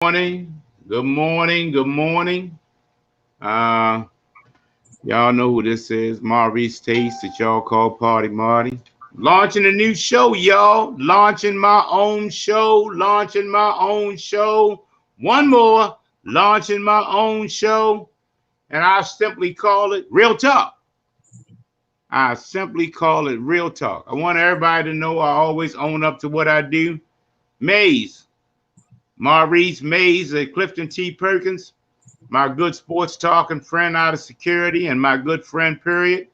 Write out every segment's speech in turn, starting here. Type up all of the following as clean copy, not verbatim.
Morning. Good morning. Good morning. Uh, y'all know who this is. Maurice Taste that y'all call Party Marty. Launching a new show, y'all. Launching my own show. Launching my own show. One more. Launching my own show. And I simply call it Real Talk. I simply call it Real Talk. I want everybody to know I always own up to what I do. Mays. Maurice Mays at Clifton T. Perkins, my good sports talking friend out of security, and my good friend, period,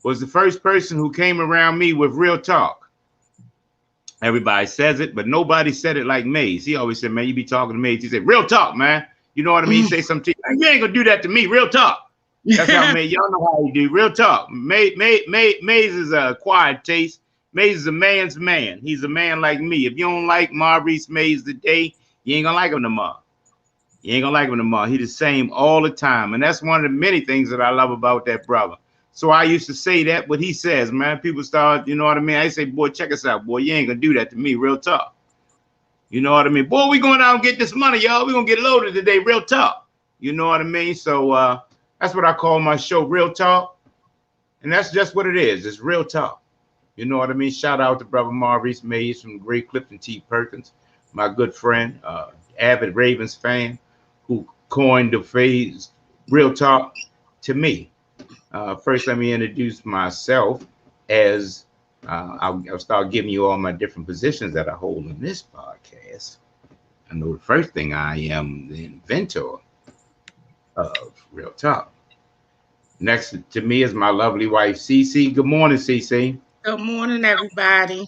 was the first person who came around me with real talk. Everybody says it, but nobody said it like Mays. He always said, man, you be talking to Mays. He said, real talk, man. You know what I mean? Say something. You ain't going to do that to me. Real talk. That's how Mays. Y'all know how he do. Real talk. Mays is a quiet taste. Mays is a man's man. He's a man like me. If you don't like Maurice Mays today, you ain't going to like him tomorrow. You ain't gonna like him tomorrow. He the same all the time. And that's one of the many things that I love about that brother. So I used to say that, but he says, man, people start, you know what I mean? I say, boy, check us out, boy. You ain't gonna do that to me, real talk. You know what I mean? Boy, we going out and get this money, y'all. We gonna get loaded today, real talk. You know what I mean? So that's what I call my show, Real Talk. And that's just what it is. It's real talk. You know what I mean? Shout out to brother Maurice Mays from Great Clifton T. Perkins, my good friend, avid Ravens fan, who coined the phrase real talk to me. First, let me introduce myself as I'll start giving you all my different positions that I hold in this podcast. I know the first thing I am the inventor of real talk. Next to me is my lovely wife, Cece. Good morning, Cece. Good morning, everybody.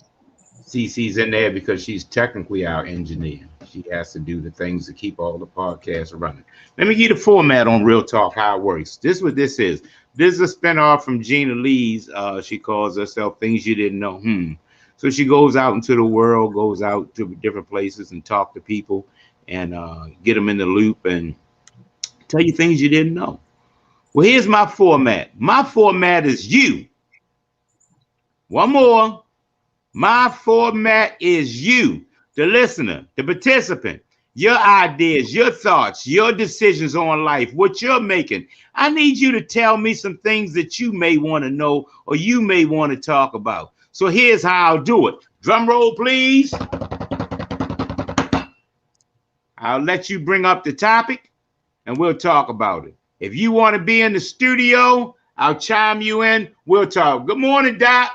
Cece's in there because she's technically our engineer. She has to do the things to keep all the podcasts running. Let me give you the format on Real Talk, how it works. This is what this is. This is a spinoff from Gina Lee's. She calls herself Things You Didn't Know. So she goes out into the world, goes out to different places and talk to people and get them in the loop and tell you things you didn't know. Well, here's my format. My format is you. One more. My format is you, the listener, the participant, your ideas, your thoughts, your decisions on life, what you're making. I need you to tell me some things that you may want to know or you may want to talk about. So here's how I'll do it. Drum roll, please. I'll let you bring up the topic and we'll talk about it. If you want to be in the studio, I'll chime you in. We'll talk. Good morning, Doc.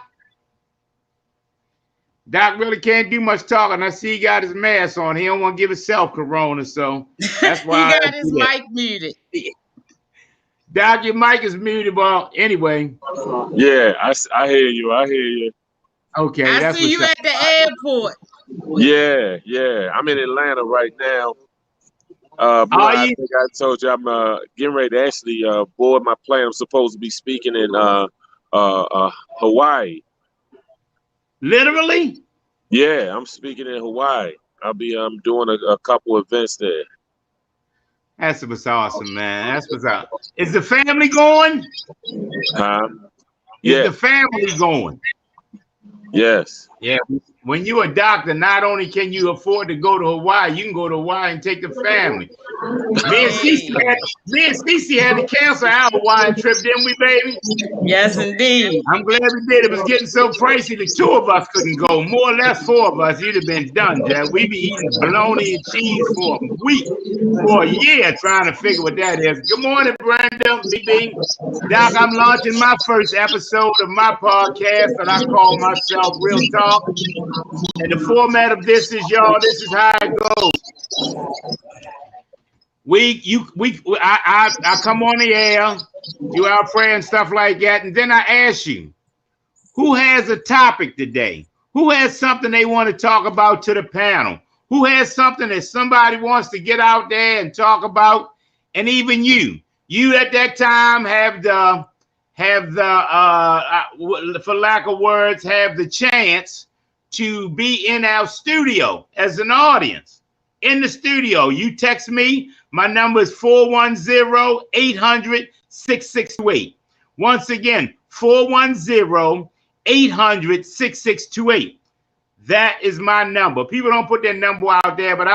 Doc really can't do much talking. I see he got his mask on. He don't want to give himself corona, so that's why he got his mic muted. Doc, your mic is muted. Well, anyway. Yeah, I hear you. I hear you. Okay, I see you at the airport. Yeah. I'm in Atlanta right now. I think I told you I'm getting ready to actually board my plane. I'm supposed to be speaking in Hawaii. Literally? Yeah, I'm speaking in Hawaii. I'll be doing a couple events there. That's what's awesome, man. That's what's up. Is the family going? Is the family going? Yes. Yeah. When you're a doctor, not only can you afford to go to Hawaii, you can go to Hawaii and take the family. Me and Cece had to cancel our Hawaiian trip, didn't we, baby? Yes, indeed. I'm glad we did. It was getting so pricey, the two of us couldn't go. More or less four of us, you'd have been done, Jack. We'd be eating bologna and cheese for a week, for a year, trying to figure what that is. Good morning, Brenda, BB. Doc, I'm launching my first episode of my podcast that I call myself Real Talk. And the format of this is, y'all, this is how it goes. I come on the air, do our prayer and stuff like that, and then I ask you, who has a topic today? Who has something they want to talk about to the panel? Who has something that somebody wants to get out there and talk about? And even you at that time have the for lack of words, have the chance to be in our studio as an audience. In the studio, you text me. My number is 410-800-6628. Once again, 410-800-6628. That is my number. People don't put their number out there, but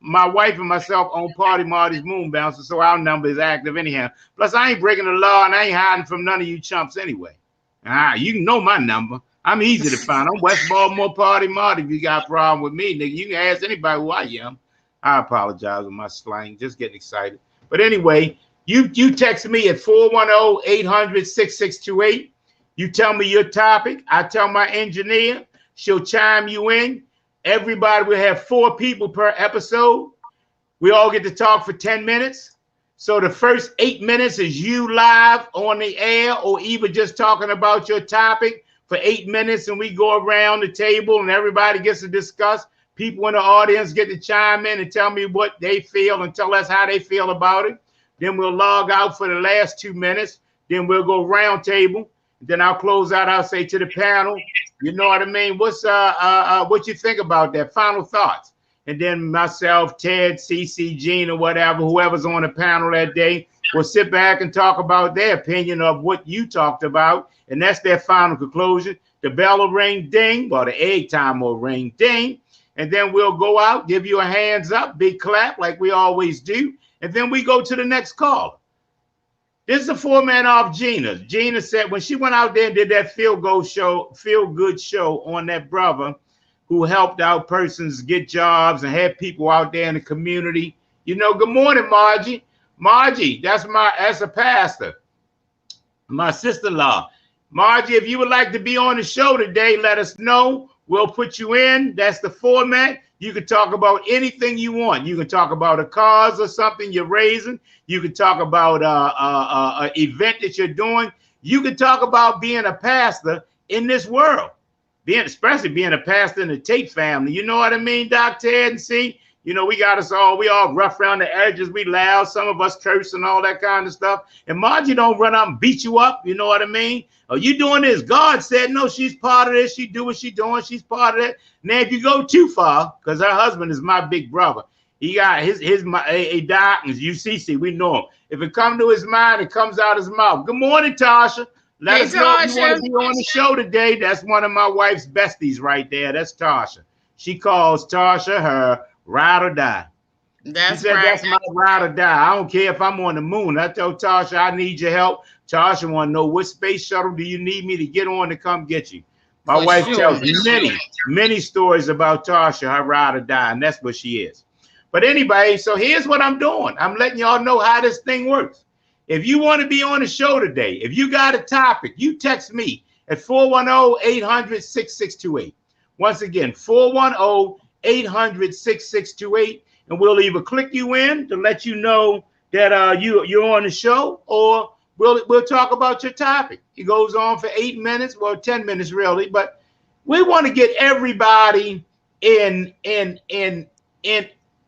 my wife and myself own Party Marty's Moon Bouncer, so our number is active anyhow. Plus, I ain't breaking the law, and I ain't hiding from none of you chumps anyway. You can know my number. I'm easy to find. I'm West Baltimore Party Marty. If you got a problem with me, nigga, you can ask anybody who I am. I apologize with my slang. Just getting excited. But anyway, you text me at 410-800-6628. You tell me your topic. I tell my engineer. She'll chime you in. Everybody will have 4 people per episode. We all get to talk for 10 minutes. So the first 8 minutes is you live on the air or even just talking about your topic for 8 minutes, and we go around the table and everybody gets to discuss. People in the audience get to chime in and tell me what they feel and tell us how they feel about it. Then we'll log out for the last 2 minutes. Then we'll go round table. Then I'll close out. I'll say to the panel, you know what I mean? What's what you think about that? Final thoughts. And then myself, Ted, CC, Gene, or whatever, whoever's on the panel that day, will sit back and talk about their opinion of what you talked about. And that's their final conclusion. The bell will ring, ding, or the egg time will ring, ding. And then we'll go out, give you a hands up, big clap like we always do. And then we go to the next caller. This is a format of Gina. Gina said when she went out there and did that feel good show on that brother who helped out persons get jobs and had people out there in the community. You know, good morning, Margie. Margie, that's a pastor, my sister-in-law. Margie, if you would like to be on the show today, let us know. We'll put you in. That's the format. You can talk about anything you want. You can talk about a cause or something you're raising. You can talk about an event that you're doing. You can talk about being a pastor in this world, especially being a pastor in the Tate family. You know what I mean, Doc Ted and C? You know, we all rough around the edges. We loud. Some of us curse and all that kind of stuff. And Margie don't run up and beat you up. You know what I mean? Oh, you doing this? God said, no, she's part of this. She do what she doing. She's part of that. Now, if you go too far, because her husband is my big brother, he got a darkness, UCC, we know him. If it comes to his mind, it comes out his mouth. Good morning, Tasha. Let us know if you want to be on the show today. That's one of my wife's besties right there. That's Tasha. She calls Tasha her ride or die. That's she said, right. That's my ride or die. I don't care if I'm on the moon. I told Tasha I need your help. Tasha want to know what space shuttle do you need me to get on to come get you. My wife tells many stories about Tasha, her ride or die, and that's what she is. But anyway, so here's what I'm doing. I'm letting y'all know how this thing works. If you want to be on the show today, if you got a topic, you text me at 410-800-6628. Once again, 410-800-6628, and we'll either click you in to let you know that you're on the show, or we'll talk about your topic. It goes on for 8 minutes, well, 10 minutes really, but we want to get everybody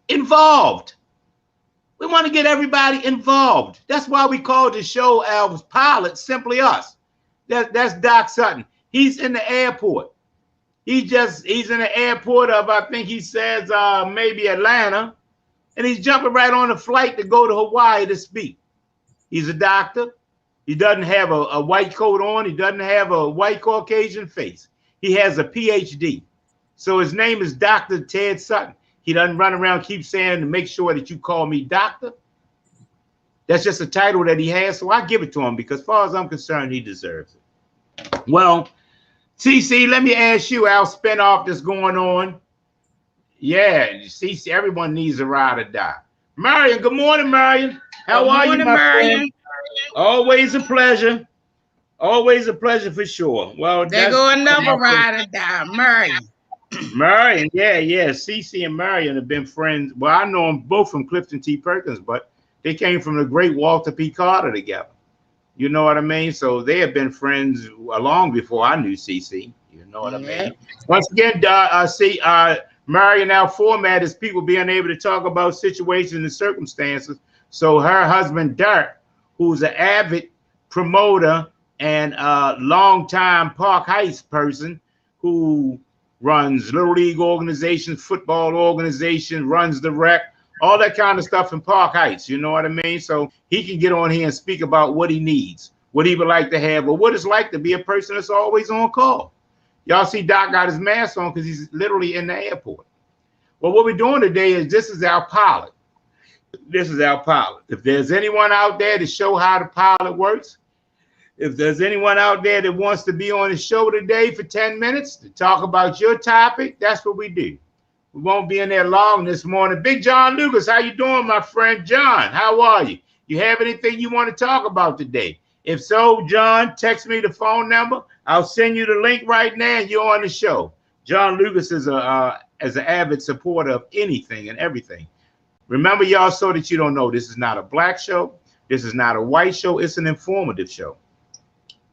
involved. We want to get everybody involved. That's why we called the show our pilot Simply Us. That's Doc Sutton. He's in the airport. He's in the airport of, I think he says maybe Atlanta, and he's jumping right on a flight to go to Hawaii to speak. He's a doctor. He doesn't have a white coat on. He doesn't have a white Caucasian face. He has a PhD. So his name is Dr. Ted Sutton. He doesn't run around keep saying to make sure that you call me doctor. That's just a title that he has. So I give it to him because as far as I'm concerned, he deserves it. Well, CC, let me ask you our spinoff that's going on. Yeah, CC, everyone needs a ride or die. Marion, good morning, Marion. How are you, my friend? Always a pleasure. Always a pleasure for sure. Well, there go another ride or die, Marion. Marion, yeah. CC and Marion have been friends. Well, I know them both from Clifton T. Perkins, but they came from the great Walter P. Carter together. You know what I mean? So they have been friends long before I knew CC. You know what I mean? Once again, Marion, our format is people being able to talk about situations and circumstances. So her husband, Dirk, who's an avid promoter and a longtime Park Heights person who runs Little League organizations, football organization, runs the rec, all that kind of stuff in Park Heights. You know what I mean? So he can get on here and speak about what he needs, what he would like to have, or what it's like to be a person that's always on call. Y'all see Doc got his mask on because he's literally in the airport. Well, what we're doing today is this is our pilot. This is our pilot. If there's anyone out there to show how the pilot works, if there's anyone out there that wants to be on the show today for 10 minutes to talk about your topic, that's what we do. We won't be in there long this morning. Big John Lucas, how you doing, my friend? John, how are you? You have anything you want to talk about today? If so, John, text me the phone number. I'll send you the link right now and you're on the show. John Lucas is an avid supporter of anything and everything. Remember, y'all, so that you don't know, this is not a black show. This is not a white show. It's an informative show.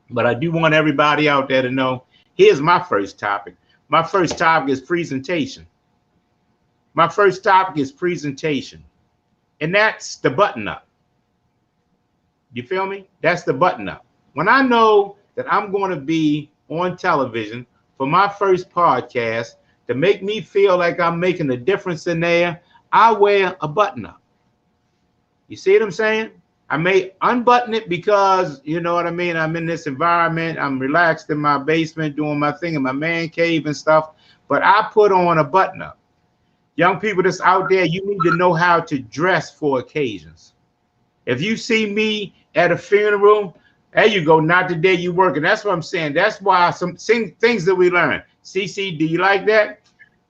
But I do want everybody out there to know, here's my first topic. My first topic is presentation. My first topic is presentation. And that's the button up. You feel me? That's the button up. When I know that I'm going to be on television for my first podcast to make me feel like I'm making a difference in there, I wear a button up. You see what I'm saying? I may unbutton it because, you know what I mean, I'm in this environment, I'm relaxed in my basement doing my thing in my man cave and stuff, but I put on a button up. Young people that's out there, you need to know how to dress for occasions. If you see me at a funeral, there you go, not the day you work. And that's what I'm saying. That's why some things that we learn. CC, do you like that?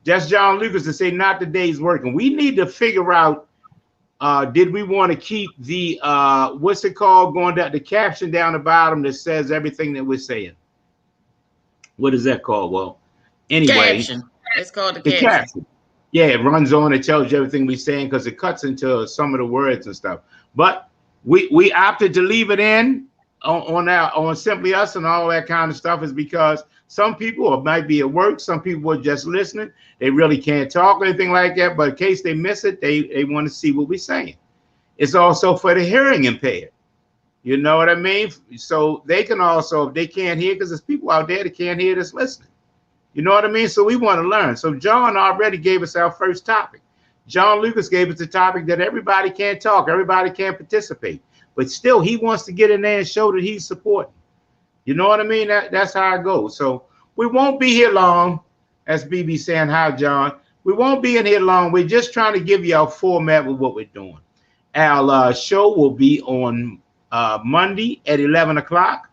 Just John Lucas to say not the day's working. We need to figure out, did we want to keep the, what's it called, going down, the caption down the bottom that says everything that we're saying? What is that called? Well, anyway. Caption. It's called the caption. Yeah, it runs on, it tells you everything we're saying because it cuts into some of the words and stuff. But we opted to leave it in on Simply Us and all that kind of stuff is because some people might be at work, some people are just listening. They really can't talk or anything like that, but in case they miss it, they want to see what we're saying. It's also for the hearing impaired. You know what I mean? So they can also, if they can't hear, because there's people out there that can't hear that's listening. You know what I mean? So we want to learn. So John already gave us our first topic. John Lucas gave us the topic that everybody can't talk, everybody can't participate, but still he wants to get in there and show that he's supporting. You know what I mean? That's how it goes. So we won't be here long. That's BB saying hi, John. We won't be in here long. We're just trying to give you our format with what we're doing. Our show will be on Monday at 11 o'clock.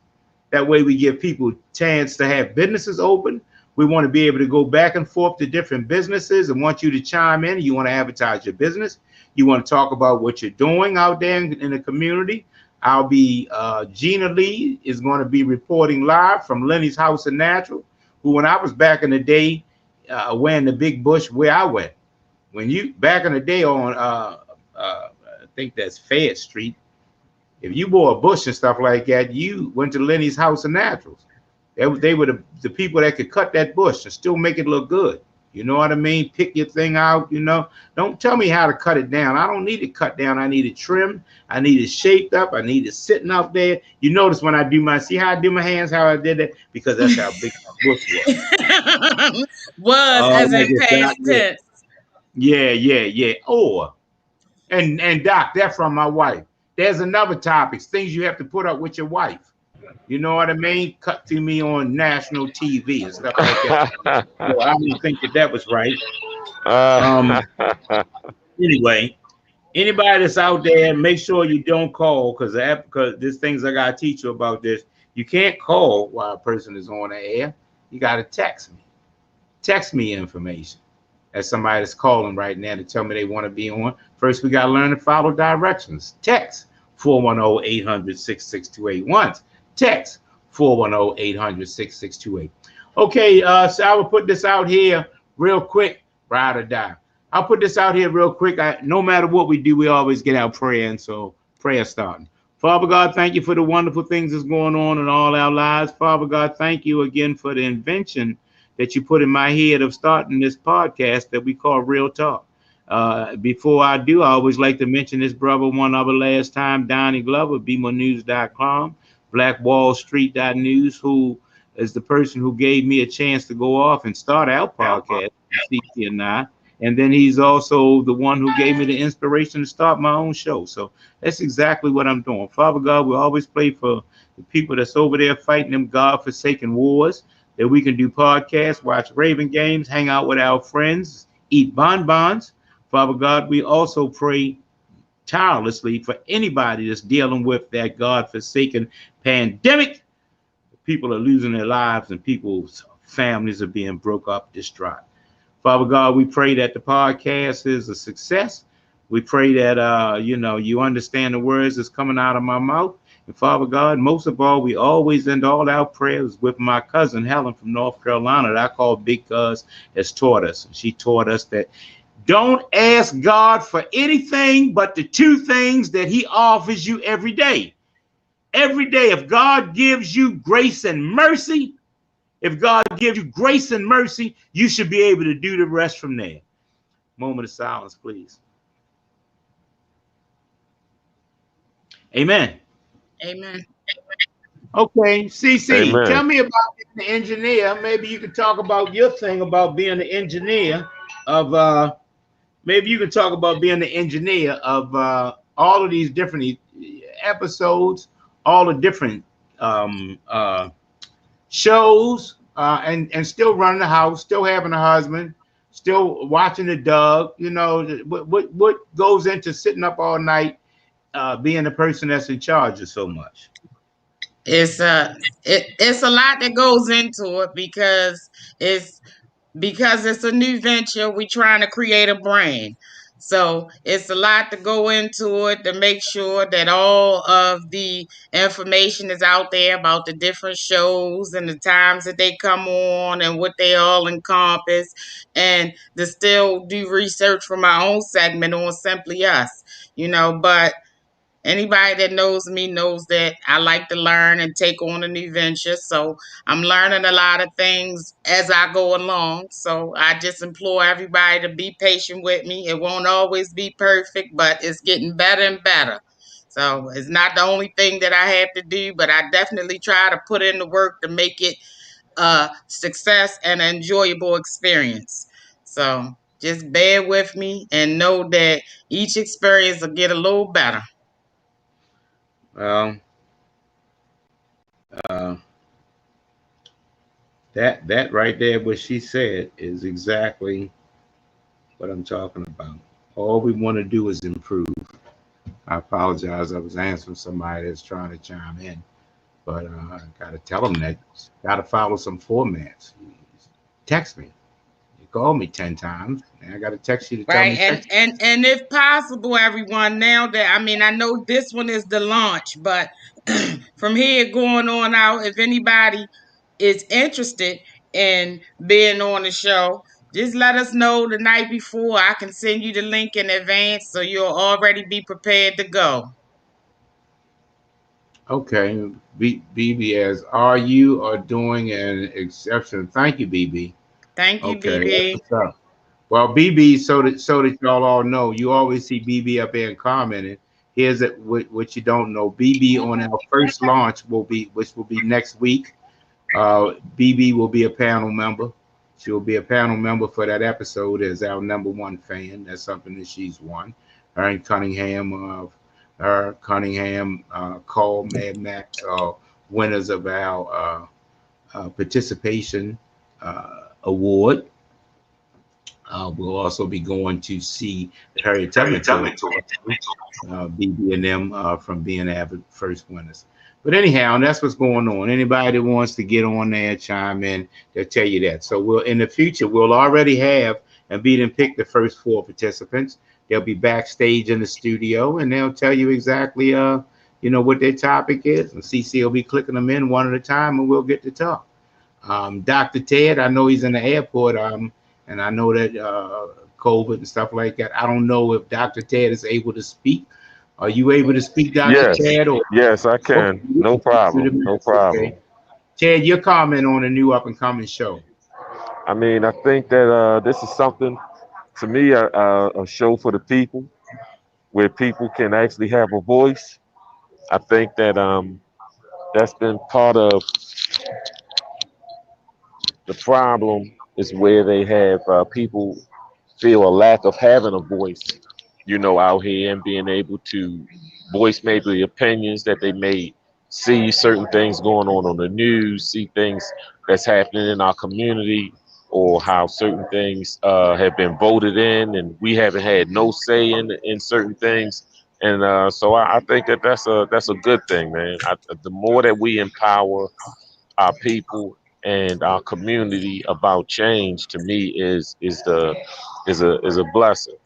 That way we give people a chance to have businesses open. We want to be able to go back and forth to different businesses and want you to chime in. You want to advertise your business. You want to talk about what you're doing out there in the community. I'll be, Gina Lee is going to be reporting live from Lenny's House of Natural, who when I was back in the day wearing the big bush where I went. When you, back in the day on, I think that's Fayette Street, if you wore a bush and stuff like that, you went to Lenny's House of Naturals. They were the people that could cut that bush and still make it look good. You know what I mean? Pick your thing out, you know. Don't tell me how to cut it down. I don't need it cut down. I need it trimmed. I need it shaped up. I need it sitting up there. You notice when I do my, see how I do my hands, how I did that? Because that's how big my bush was. As in past tense. Yeah. And Doc, that's from my wife. There's another topic, things you have to put up with your wife. You know what I mean? Cut to me on national TV and stuff like that. So I didn't think that was right. Anyway, anybody that's out there, make sure you don't call because there's things I gotta teach you about this. You can't call while a person is on the air. You gotta text me. Text me information. As somebody that's calling right now to tell me they want to be on. First, we gotta learn to follow directions. Text 410-800-6628. Once. Text 410-800-6628. Okay, so I will put this out here real quick, ride or die. I'll put this out here real quick. No matter what we do, we always get our prayer, and so prayer starting. Father God, thank you for the wonderful things that's going on in all our lives. Father God, thank you again for the invention that you put in my head of starting this podcast that we call Real Talk. Before I do, I always like to mention this brother one other last time, Donnie Glover, BMOnews.com. BlackWallStreet.news, who is the person who gave me a chance to go off and start our podcast, CC and I. And then he's also the one who gave me the inspiration to start my own show. So that's exactly what I'm doing. Father God, we always pray for the people that's over there fighting them God-forsaken wars. that we can do podcasts, watch Raven games, hang out with our friends, eat bonbons. Father God, we also pray tirelessly for anybody that's dealing with that God-forsaken pandemic. People are losing their lives and people's families are being broke up, distraught. Father God, we pray that the podcast is a success. We pray that you understand the words that's coming out of my mouth. And Father God, most of all, we always end all our prayers with my cousin Helen from North Carolina that I call Big Cuz has taught us. She taught us that don't ask God for anything but the two things that he offers you every day. Every day, if God gives you grace and mercy, you should be able to do the rest from there. Moment of silence, please. Amen. Amen. Okay, CC, Amen. Tell me about being the engineer. Maybe you can talk about your thing about being the engineer of all of these different episodes, all the different shows, and still running the house, still having a husband, still watching the dog. You know, what goes into sitting up all night, being the person that's in charge of so much? It's a lot that goes into it because it's a new venture. We're trying to create a brand. So it's a lot to go into it to make sure that all of the information is out there about the different shows and the times that they come on and what they all encompass, and to still do research for my own segment on Simply Us, but anybody that knows me knows that I like to learn and take on a new venture. So I'm learning a lot of things as I go along. So I just implore everybody to be patient with me. It won't always be perfect, but it's getting better and better. So it's not the only thing that I have to do, but I definitely try to put in the work to make it a success and an enjoyable experience. So just bear with me and know that each experience will get a little better. Well, that right there, what she said, is exactly what I'm talking about. All we want to do is improve. I apologize. I was answering somebody that's trying to chime in, but I got to tell them that got to follow some formats. Text me. You call me 10 times, and I got to text you to tell me. Right, and if possible, everyone. Now that I know this one is the launch, but from here going on out, if anybody is interested in being on the show, just let us know the night before. I can send you the link in advance, so you'll already be prepared to go. Okay, BB, as are you are doing an exception. Thank you, BB. Thank you, Okay, BB. what's up? Well, BB, so that y'all all know, you always see BB up there commenting. Here's what you don't know. BB on our first launch which will be next week. BB will be a panel member. She will be a panel member for that episode as our #1 fan. That's something that she's won. Her and Cunningham, Cole, Mad Max, winners of our participation award. We'll also be going to see Harriet Tubman, BB and them from being avid first winners. But anyhow, that's what's going on. Anybody that wants to get on there, chime in, they'll tell you that. So in the future, we'll already have and be and pick the first 4 participants. They'll be backstage in the studio, and they'll tell you exactly, what their topic is. And CC will be clicking them in one at a time, and we'll get to talk. Dr. Ted, I know he's in the airport, and I know that COVID and stuff like that. I don't know if Dr. Ted is able to speak. Are you able to speak, Dr. Ted? Yes, I can. Okay. No problem. No problem. Okay. Ted, your comment on a new up-and-coming show. I think that this is something, to me, a show for the people, where people can actually have a voice. I think that that's been part of the problem, is where they have people feel a lack of having a voice, out here, and being able to voice maybe opinions that they may see certain things going on the news, see things that's happening in our community, or how certain things have been voted in, and we haven't had no say in certain things. And so I think that that's a good thing, man. The more that we empower our people and our community about change, to me is a blessing.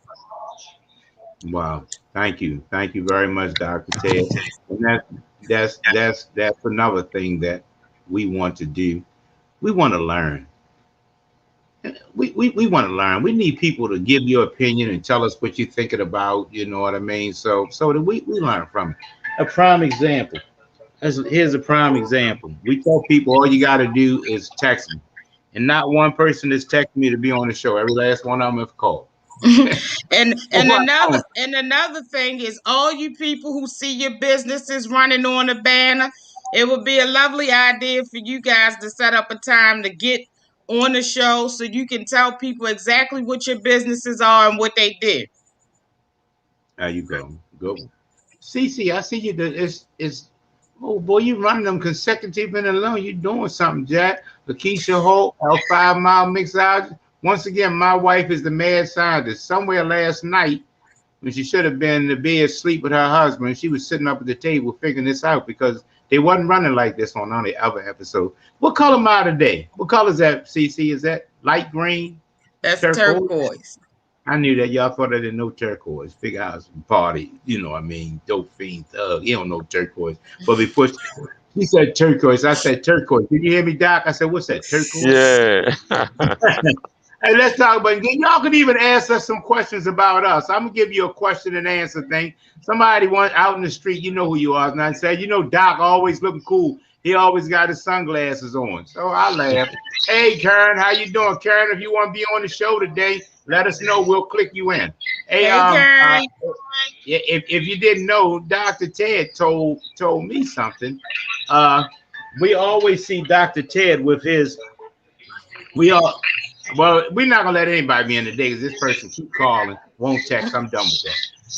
Wow. Thank you very much, Dr. Ted. And that's another thing that we want to do. We want to learn. We want to learn. We need people to give your opinion and tell us what you're thinking about, you know what I mean? So that we learn from it. A prime example. Here's a prime example. We tell people all you got to do is text me. And not one person has texted me to be on the show. Every last one of them have called. and another thing is, all you people who see your businesses running on a banner, it would be a lovely idea for you guys to set up a time to get on the show so you can tell people exactly what your businesses are and what they do. There you go. Good one. CC, I see you. It's oh boy, you running them consecutive in a alone. You doing something, Jack. Lakeisha Holt, our 5 Mile Mixologist. Once again, my wife is the mad scientist. Somewhere last night, when she should have been in the bed asleep with her husband, she was sitting up at the table figuring this out because they wasn't running like this on the other episode. What color am I today? What color is that, CC? Is that light green? That's turquoise. I knew that. Y'all thought I didn't know turquoise. Big house party, you know what I mean? Dope fiend thug. You don't know turquoise. But before she said turquoise, I said turquoise. Did you hear me, Doc? I said, what's that, turquoise? Yeah. Hey, let's talk about it. Y'all can even ask us some questions about us. I'm gonna give you a question and answer thing. Somebody went out in the street, you know who you are, and I said, you know, Doc always looking cool. He always got his sunglasses on. So I laughed. Hey, Karen, how you doing? Karen, if you want to be on the show today, let us know. We'll click you in. Hey, Karen. If you didn't know, Dr. Ted told me something. We always see Dr. Ted with his. Well, we're not gonna let anybody be in today because this person keep calling, won't text. I'm done with that.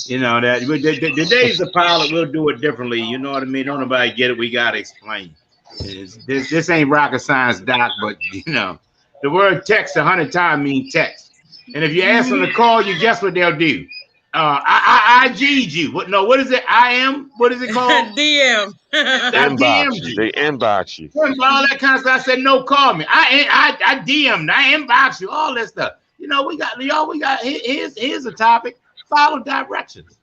You know that today's the pilot. We'll do it differently. You know what I mean? Don't nobody get it. We gotta explain. This ain't rocket science, Doc. But you know, the word text 100 times means text. And if you ask them to call you, guess what they'll do? I IG'd you. What is it? What is it called? DM. Inbox you. They inbox you. All that kind of stuff. I said, no, call me. I DM'd. I inbox you. All that stuff. You know, we got here's a topic. Follow directions.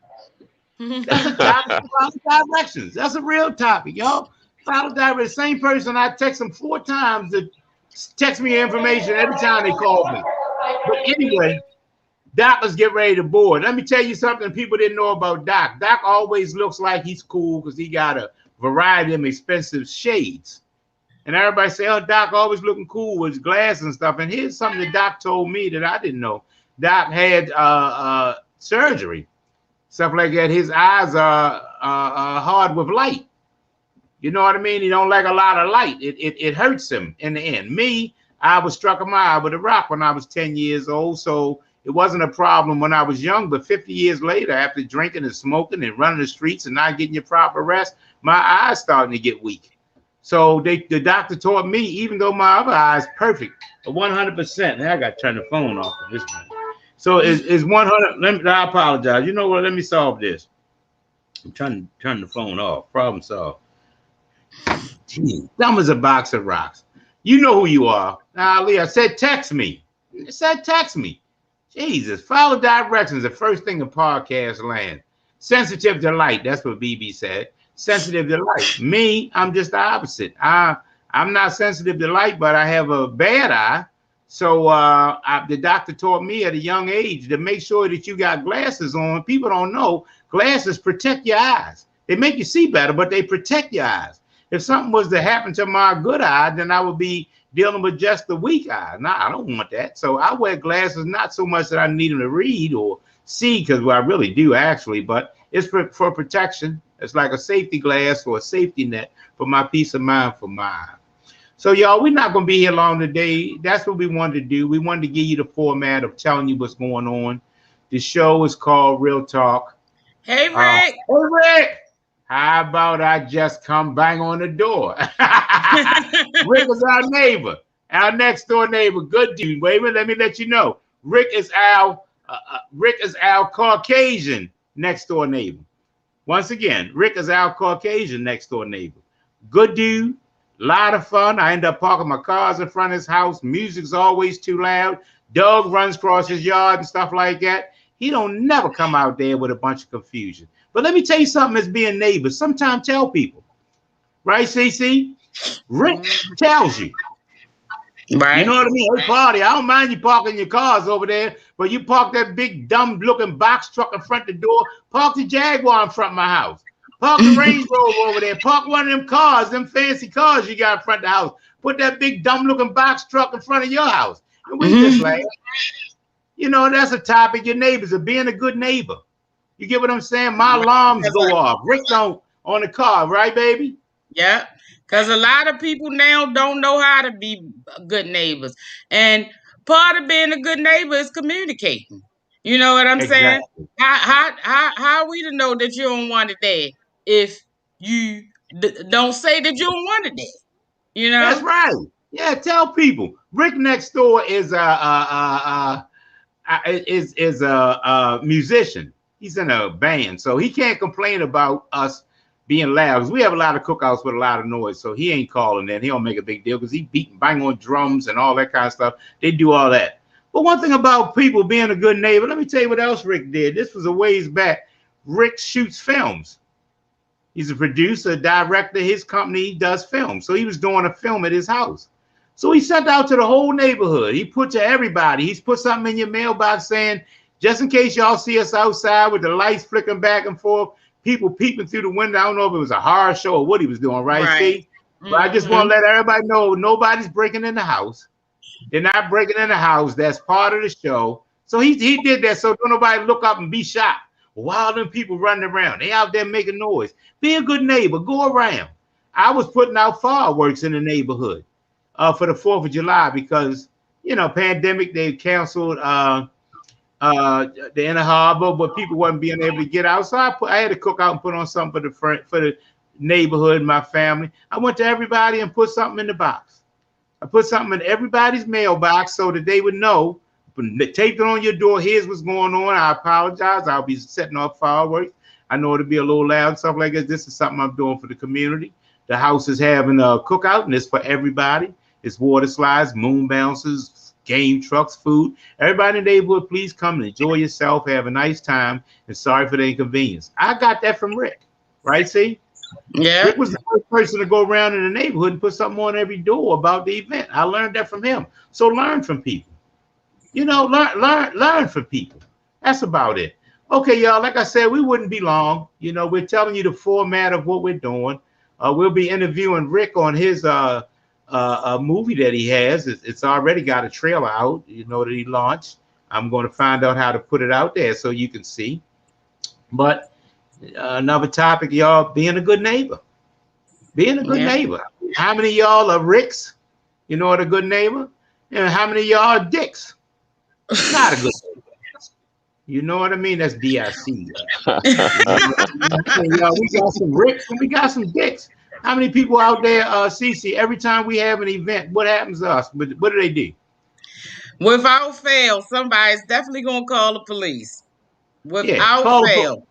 That's a topic. Follow directions. That's a real topic, y'all. Follow directions. Same person. I text them 4 times to text me information every time they call me. But anyway, Doc, let's get ready to board. Let me tell you something people didn't know about Doc. Doc always looks like he's cool because he got a variety of expensive shades. And everybody say, oh, Doc always looking cool with his glasses and stuff. And here's something that Doc told me that I didn't know. Doc had surgery, stuff like that. His eyes are hard with light. You know what I mean? He don't like a lot of light. It hurts him in the end. Me, I was struck in my eye with a rock when I was 10 years old. So it wasn't a problem when I was young, but 50 years later, after drinking and smoking and running the streets and not getting your proper rest, my eyes starting to get weak. So the doctor taught me, even though my other eye is perfect, 100%. Now I got to turn the phone off for this one. So it's 100. I apologize. You know what? Let me solve this. I'm trying to turn the phone off. Problem solved. Gee, dumb as a box of rocks. You know who you are. Now, Ali, I said text me. I said text me. Jesus, follow directions. The first thing in podcast land. Sensitive to light. That's what BB said. Sensitive to light. Me, I'm just the opposite. I'm not sensitive to light, but I have a bad eye. So the doctor taught me at a young age to make sure that you got glasses on. People don't know glasses protect your eyes. They make you see better, but they protect your eyes. If something was to happen to my good eye, then I would be dealing with just the weak eye. Nah, I don't want that. So I wear glasses, not so much that I need them to read or see, because I really do actually, but it's for protection. It's like a safety glass or a safety net for my peace of mind for my eye. So y'all, we're not going to be here long today. That's what we wanted to do. We wanted to give you the format of telling you what's going on. The show is called Real Talk. Hey, Rick. Hey, Rick. How about I just come bang on the door? Rick is our neighbor, our next door neighbor. Good dude. Wait a minute, let me let you know. Rick is our Caucasian next door neighbor. Once again, Rick is our Caucasian next door neighbor. Good dude, lot of fun. I end up parking my cars in front of his house. Music's always too loud. Dog runs across his yard and stuff like that. He don't never come out there with a bunch of confusion. But let me tell you something as being neighbors. Sometimes tell people, right, CC? Rick tells you. Right. You know what I mean? Hey, party, I don't mind you parking your cars over there, but you park that big dumb looking box truck in front of the door. Park the Jaguar in front of my house. Park the Range Rover over there. Park one of them cars, them fancy cars you got in front of the house. Put that big dumb looking box truck in front of your house. And we just like, you know, that's a topic. Your neighbors are being a good neighbor. You get what I'm saying? My alarms go off. Rick don't on the car, right, baby? Yeah. Because a lot of people now don't know how to be good neighbors. And part of being a good neighbor is communicating. You know what I'm saying? How are we to know that you don't want it there if you don't say that you don't want it there? You know? That's right. Yeah, tell people. Rick next door is a musician. He's in a band, so he can't complain about us being loud. We have a lot of cookouts with a lot of noise, so he ain't calling that. He don't make a big deal because he beat bang on drums and all that kind of stuff. They do all that. But one thing about people being a good neighbor, let me tell you what else Rick did. This was a ways back. Rick shoots films. He's a producer, director. His company does films. So he was doing a film at his house. So he sent out to the whole neighborhood. He put to everybody. He's put something in your mailbox saying, just in case y'all see us outside with the lights flickering back and forth, people peeping through the window. I don't know if it was a horror show or what he was doing, right? See? But I just want to let everybody know nobody's breaking in the house. They're not breaking in the house. That's part of the show. So he did that so don't nobody look up and be shocked. While them people running around, they out there making noise. Be a good neighbor. Go around. I was putting out fireworks in the neighborhood for the 4th of July because, you know, pandemic, they canceled the inner harbor, but people wasn't being able to get out. So I had to cook out and put on something for the neighborhood, my family. I went to everybody and put something in the box. I put something in everybody's mailbox so that they would know. Taped it on your door. Here's what's going on. I apologize. I'll be setting off fireworks. I know it'll be a little loud, stuff like this. This is something I'm doing for the community. The house is having a cookout, and it's for everybody. It's water slides, moon bounces, game trucks, food. Everybody in the neighborhood, please come and enjoy yourself. Have a nice time. And sorry for the inconvenience. I got that from Rick, right? See? Yeah. Rick was the first person to go around in the neighborhood and put something on every door about the event. I learned that from him. So learn from people. You know, learn from people. That's about it. Okay, y'all, like I said, we wouldn't be long. You know, we're telling you the format of what we're doing. We'll be interviewing Rick on his movie that he has. It's already got a trailer out, you know, that he launched. I'm going to find out how to put it out there so you can see. But another topic, y'all, being a good neighbor. Being a good neighbor. How many of y'all are Ricks? You know what a good neighbor? And how many of y'all are dicks? Not a good neighbor. You know what I mean? That's D-I-C. We got some Ricks and we got some dicks. How many people out there, Cece, every time we have an event, what happens to us? What do they do? Without fail, somebody's definitely going to call the police. Without fail.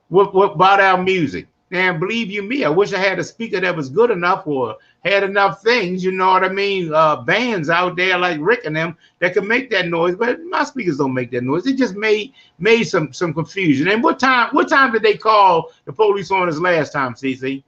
What about our music? And believe you me, I wish I had a speaker that was good enough or had enough things, you know what I mean? Bands out there like Rick and them that can make that noise, but my speakers don't make that noise. It just made some confusion. And what time did they call the police on us last time, CC?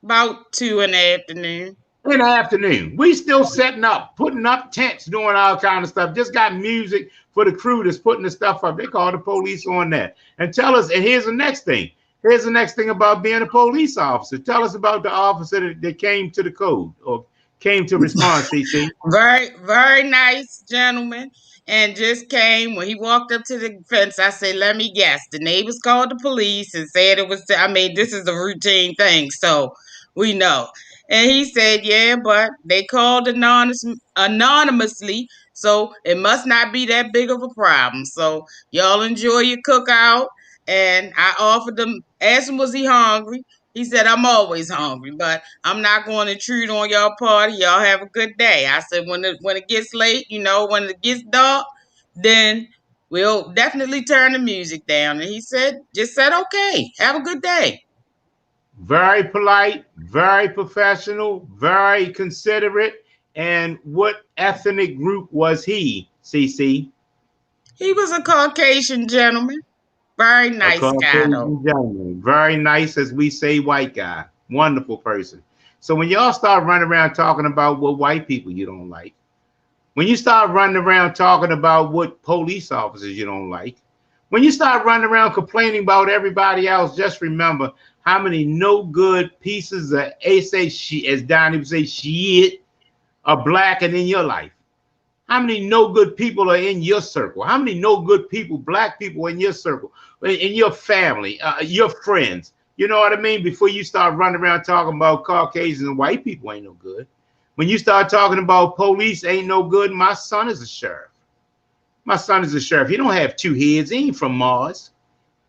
About 2 in the afternoon. In the afternoon. We still setting up, putting up tents, doing all kind of stuff. Just got music for the crew that's putting the stuff up. They call the police on that. And tell us, and here's the next thing. Here's the next thing about being a police officer. Tell us about the officer that came to the code or came to respond, CC. Very, very nice gentleman. And just came when he walked up to the fence. I said, let me guess. The neighbors called the police and said it was, this is a routine thing. So we know. And he said, yeah, but they called anonymously. So it must not be that big of a problem. So y'all enjoy your cookout. And I offered them, asked him, was he hungry? He said, I'm always hungry, but I'm not going to intrude on y'all party. Y'all have a good day. I said, when it gets late, when it gets dark, then we'll definitely turn the music down. And he said, okay, have a good day. Very polite, very professional, very considerate. And what ethnic group was he, CC? He was a Caucasian gentleman. Very nice guy, though. Gentleman. Very nice, as we say, white guy. Wonderful person. So when y'all start running around talking about what white people you don't like, when you start running around talking about what police officers you don't like, when you start running around complaining about everybody else, just remember how many no good pieces of as Donnie would say, shit, are black and in your life. How many no good people are in your circle? How many no good people, black people in your circle, in your family, your friends? You know what I mean? Before you start running around talking about Caucasians and white people ain't no good. When you start talking about police ain't no good, my son is a sheriff. My son is a sheriff. He don't have two heads. He ain't from Mars.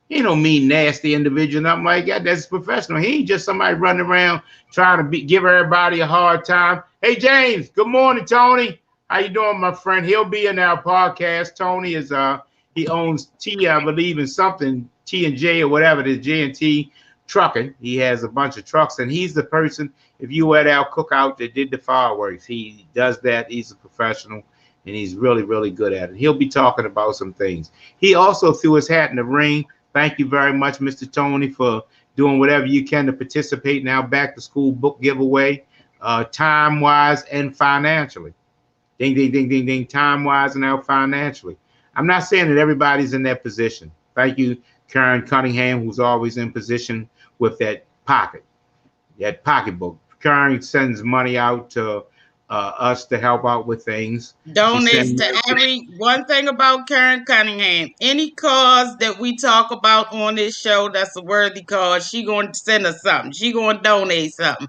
He ain't no mean, nasty individual, nothing like that. That's professional. He ain't just somebody running around trying to give everybody a hard time. Hey, James. Good morning, Tony. How you doing, my friend? He'll be in our podcast. Tony is he owns T, I believe, in something T&J or whatever it is, J&T Trucking. He has a bunch of trucks, and he's the person. If you were at our cookout that did the fireworks, he does that. He's a professional, and he's really, really good at it. He'll be talking about some things. He also threw his hat in the ring. Thank you very much, Mr. Tony, for doing whatever you can to participate in our back to school book giveaway, time-wise and financially. Ding, ding, ding, ding, ding, time-wise and now financially. I'm not saying that everybody's in that position. Thank you, Karen Cunningham, who's always in position with that pocketbook. Karen sends money out to us to help out with things. Donates to one thing about Karen Cunningham. Any cause that we talk about on this show that's a worthy cause, she going to send us something. She going to donate something.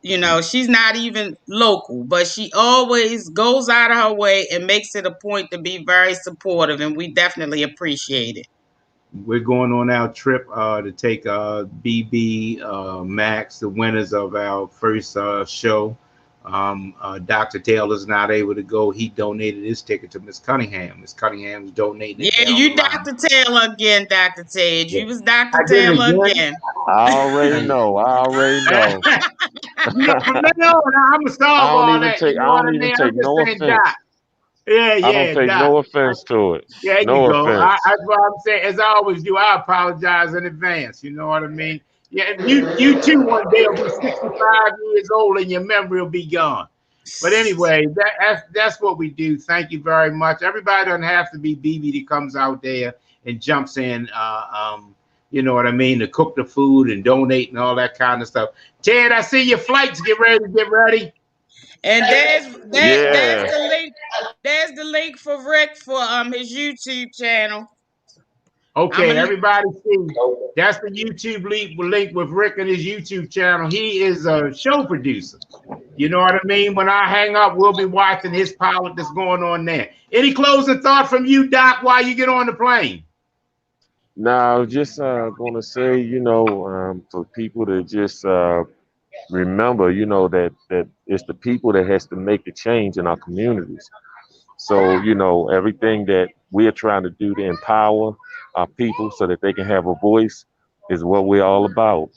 She's not even local, but she always goes out of her way and makes it a point to be very supportive, and we definitely appreciate it. We're going on our trip to take BB Max, the winners of our first show. Dr. Taylor's not able to go. He donated his ticket to Miss Cunningham. Miss Cunningham's donating. Yeah, you Dr. Taylor again, Dr. Ted. You was Dr. Taylor again. I already know. No, from now on, I'm gonna solve all that. I don't even take no offense. Yeah, I don't take no offense to it. Yeah, no you go. That's what I'm saying. As I always do, I apologize in advance. You know what I mean? Yeah, you too one day will be 65 years old and your memory will be gone. But anyway, that's what we do. Thank you very much. Everybody doesn't have to be BB that comes out there and jumps in. You know what I mean? To cook the food and donate and all that kind of stuff. Ted, I see your flights. Get ready. And there's the link. There's the link for Rick for his YouTube channel. Okay, everybody see. That's the YouTube link with Rick and his YouTube channel. He is a show producer. You know what I mean? When I hang up, we'll be watching his pilot that's going on there. Any closing thought from you, Doc, while you get on the plane? No, I was just going to say, for people to just remember, that it's the people that has to make the change in our communities. So, everything that we're trying to do to empower our people so that they can have a voice is what we're all about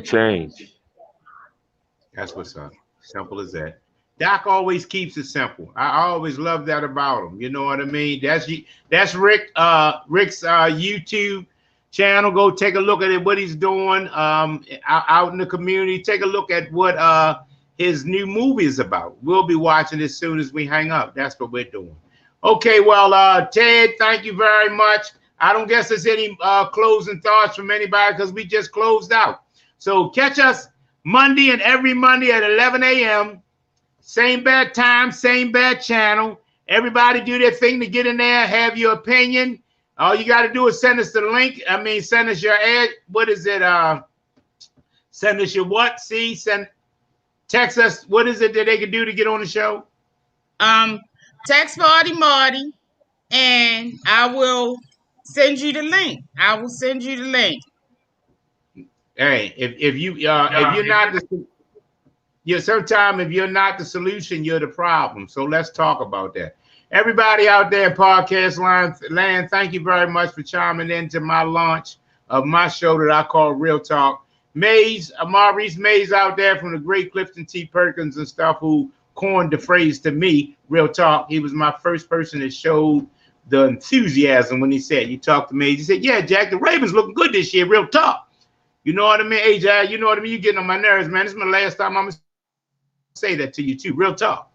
change. That's what's up. Simple as that. Doc always keeps it simple. I always love that about him. You know what I mean? That's Rick. Rick's YouTube channel. Go take a look at it. What he's doing out in the community. Take a look at what his new movie is about. We'll be watching it as soon as we hang up. That's what we're doing. Okay. Well, Ted, thank you very much. I don't guess there's any closing thoughts from anybody because we just closed out. So catch us Monday and every Monday at 11 a.m. Same bad time, same bad channel. Everybody do their thing to get in there, have your opinion. All you got to do is send us the link. Send us your ad. What is it? Send us your what? Text us. What is it that they can do to get on the show? Text Marty, and I will send you the link. Hey, if you're not the sometimes if you're not the solution, you're the problem. So let's talk about that. Everybody out there in podcast land, thank you very much for chiming into my launch of my show that I call Real Talk. Mays, Maurice Mays out there from the great Clifton T. Perkins and stuff, who coined the phrase to me, Real Talk. He was my first person that showed the enthusiasm when he said, you talk to Mays. He said, yeah, Jack, the Ravens looking good this year, Real Talk. You know what I mean? Hey, Jack, you know what I mean? You're getting on my nerves, man. This is my last time I'm going to say that to you, too. Real talk.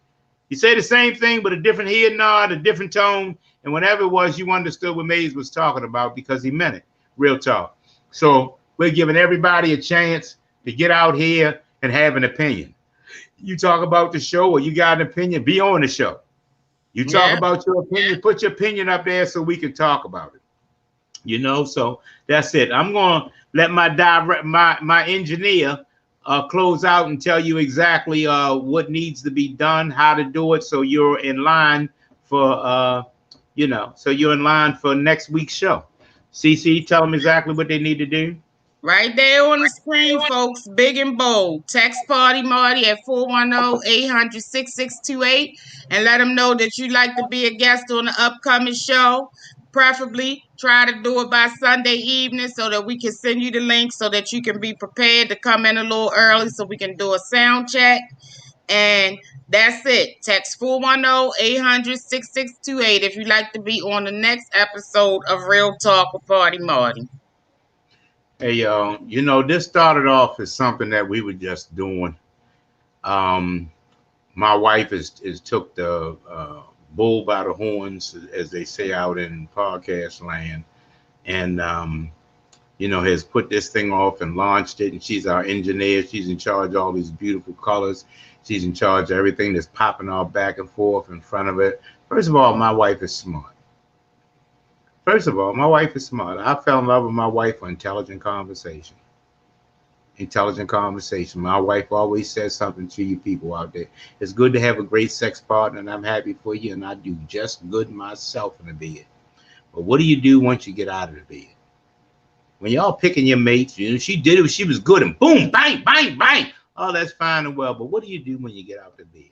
You say the same thing, but a different head nod, a different tone. And whatever it was, you understood what Mays was talking about because he meant it. Real talk. So we're giving everybody a chance to get out here and have an opinion. You talk about the show or you got an opinion, be on the show. You talk about your opinion, put your opinion up there so we can talk about it. You know, so that's it. I'm going to let my engineer close out and tell you exactly what needs to be done, how to do it, so you're in line for so you're in line for next week's show. CC, tell them exactly what they need to do. Right there on the screen, folks, big and bold. Text Party Marty at 410-800-6628 and let them know that you'd like to be a guest on the upcoming show. Preferably try to do it by Sunday evening so that we can send you the link so that you can be prepared to come in a little early so we can do a sound check. And that's it. Text 410-800-6628 if you'd like to be on the next episode of Real Talk with Party Marty. Hey, y'all, you know, this started off as something that we were just doing. My wife is took the bull by the horns, as they say out in podcast land, and has put this thing off and launched it. And she's our engineer. She's in charge of all these beautiful colors. She's in charge of everything that's popping off back and forth in front of it. First of all, my wife is smart. I fell in love with my wife for intelligent conversation. My wife always says something to you people out there. It's good to have a great sex partner, and I'm happy for you, and I do just good myself in the bed. But what do you do once you get out of the bed? When y'all picking your mates, she did it, she was good, and boom, bang, bang, bang. Oh, that's fine and well, but what do you do when you get out the bed?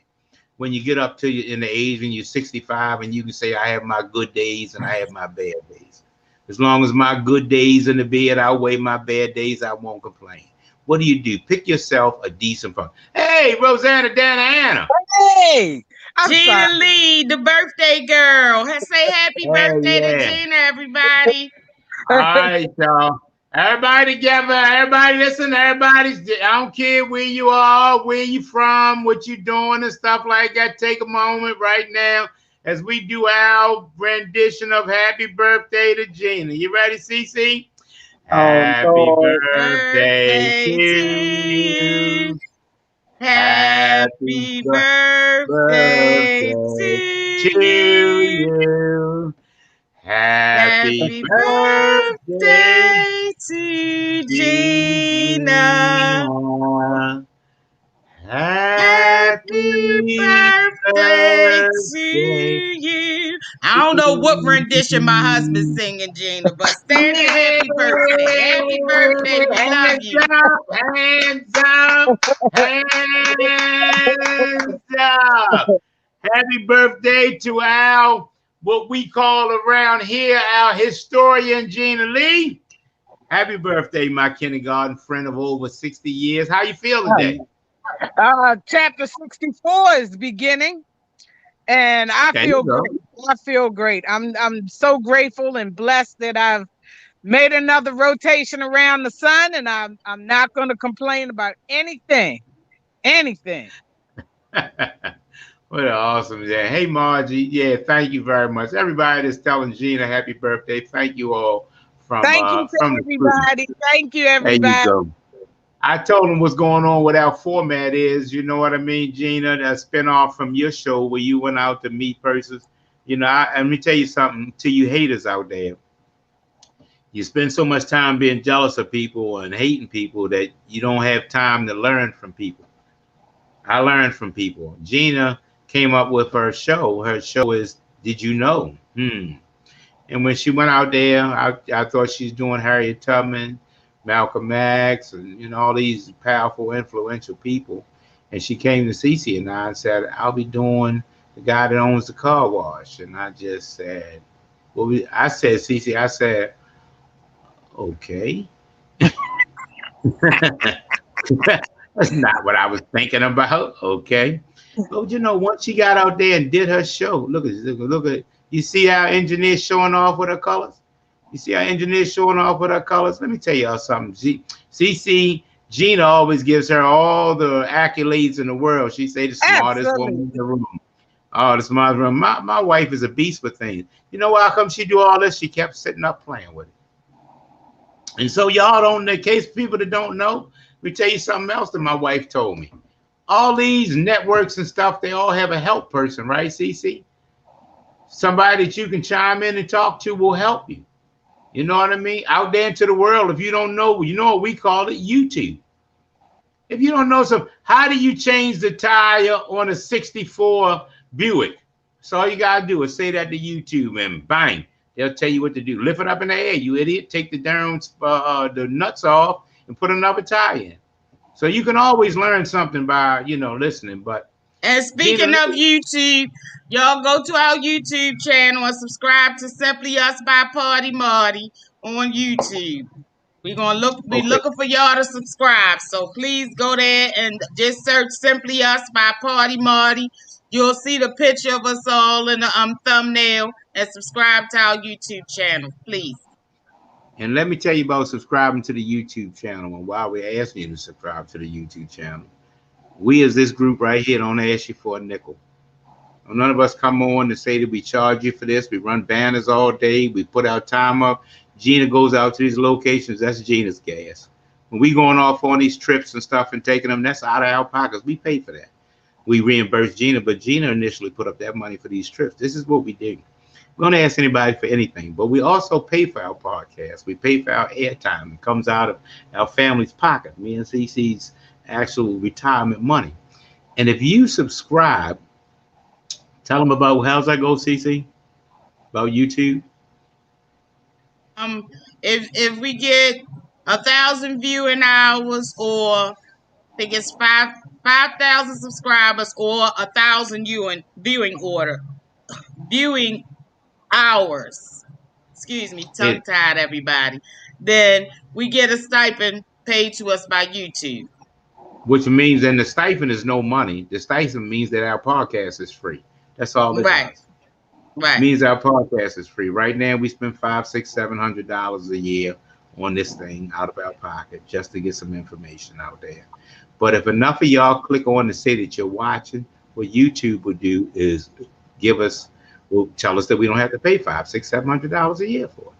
When you get up to in the age when you're 65 and you can say, I have my good days and I have my bad days. As long as my good days in the bed outweigh my bad days, I won't complain. What do? Pick yourself a decent partner. Hey, Rosanna Dana. Hey, Gina Lee, the birthday girl. Say happy birthday to Gina, everybody. All right, y'all. Everybody together. Everybody listen. Everybody's. I don't care where you are, where you from, what you doing, and stuff like that. Take a moment right now as we do our rendition of Happy Birthday to Gina. You ready, CC? Happy birthday to you. Happy birthday to you. Happy birthday to Gina. Happy birthday to you. I don't know what rendition my husband's singing, Gina, but stand there, happy birthday. Happy birthday. We love you. Hands up. Hands up. Happy birthday to Al. What we call around here, our historian, Gina Lee. Happy birthday, my kindergarten friend of over 60 years. How you feel today? Chapter 64 is beginning, and I feel great. I feel great. I'm so grateful and blessed that I've made another rotation around the sun, and I'm not going to complain about anything. What an awesome day. Hey, Margie. Yeah, thank you very much. Everybody that's telling Gina happy birthday, thank you all. Thank you to everybody. Thank you, everybody. There you go. I told them what's going on with our format is, you know what I mean, Gina, that spinoff from your show where you went out to meet persons. You know, let me tell you something to you haters out there. You spend so much time being jealous of people and hating people that you don't have time to learn from people. I learned from people. Gina came up with her show. Her show is Did You Know? And when she went out there, I thought she's doing Harriet Tubman, Malcolm X, and all these powerful, influential people. And she came to Cece and I and said, "I'll be doing the guy that owns the car wash." And I just said, "Well, I said, Cece, I said, okay." That's not what I was thinking about. Okay. But once she got out there and did her show, look at you see our engineer showing off with her colors? You see our engineer showing off with her colors? Let me tell y'all something. CC Gina always gives her all the accolades in the world. She say the smartest woman in the room. Oh, the smartest room. My wife is a beast with things. You know why come she do all this? She kept sitting up playing with it. And so y'all don't, in case people that don't know, let me tell you something else that my wife told me. All these networks and stuff, they all have a help person, right, CC? Somebody that you can chime in and talk to will help you. You know what I mean? Out there into the world, if you don't know, you know what we call it? YouTube. If you don't know how do you change the tire on a 64 Buick? So all you got to do is say that to YouTube and bang. They'll tell you what to do. Lift it up in the air, you idiot. Take the darn the nuts off and put another tire in. So you can always learn something by, listening. But and speaking of YouTube, y'all go to our YouTube channel and subscribe to Simply Us by Party Marty on YouTube. We're gonna looking for y'all to subscribe. So please go there and just search Simply Us by Party Marty. You'll see the picture of us all in the thumbnail, and subscribe to our YouTube channel, please. And let me tell you about subscribing to the YouTube channel and why we're asking you to subscribe to the YouTube channel. We as this group right here don't ask you for a nickel. None of us come on to say that we charge you for this. We run banners all day. We put our time up. Gina goes out to these locations. That's Gina's gas. When we going off on these trips and stuff and taking them, that's out of our pockets. We pay for that. We reimburse Gina, but Gina initially put up that money for these trips. This is what we do. We don't ask anybody for anything, but we also pay for our podcast. We pay for our airtime. It comes out of our family's pocket, me and CC's actual retirement money. And if you subscribe, tell them about, how's that go, CC? About YouTube? If we get 1,000 viewing hours, or I think it's 5,000 subscribers, or 1,000 viewing hours. Excuse me, tongue tied, everybody. Then we get a stipend paid to us by YouTube. Which means, and the stipend is no money. The stipend means that our podcast is free. That's all it does. Right. It means our podcast is free. Right now, we spend $500, $600, $700 a year on this thing out of our pocket just to get some information out there. But if enough of y'all click on to say that you're watching, what YouTube will do is will tell us that we don't have to pay $500, $600, $700 a year for it.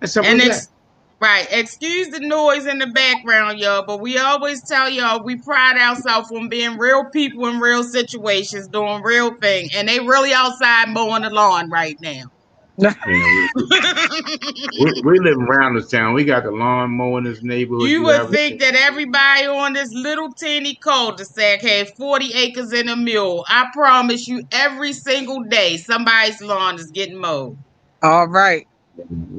That's simple as that. Right. Excuse the noise in the background, y'all, but we always tell y'all we pride ourselves on being real people in real situations, doing real things, and they really outside mowing the lawn right now. Yeah, we live around this town. We got the lawn mower in this neighborhood. You would think that everybody on this little teeny cul-de-sac had 40 acres in a mule. I promise you, every single day, somebody's lawn is getting mowed. All right.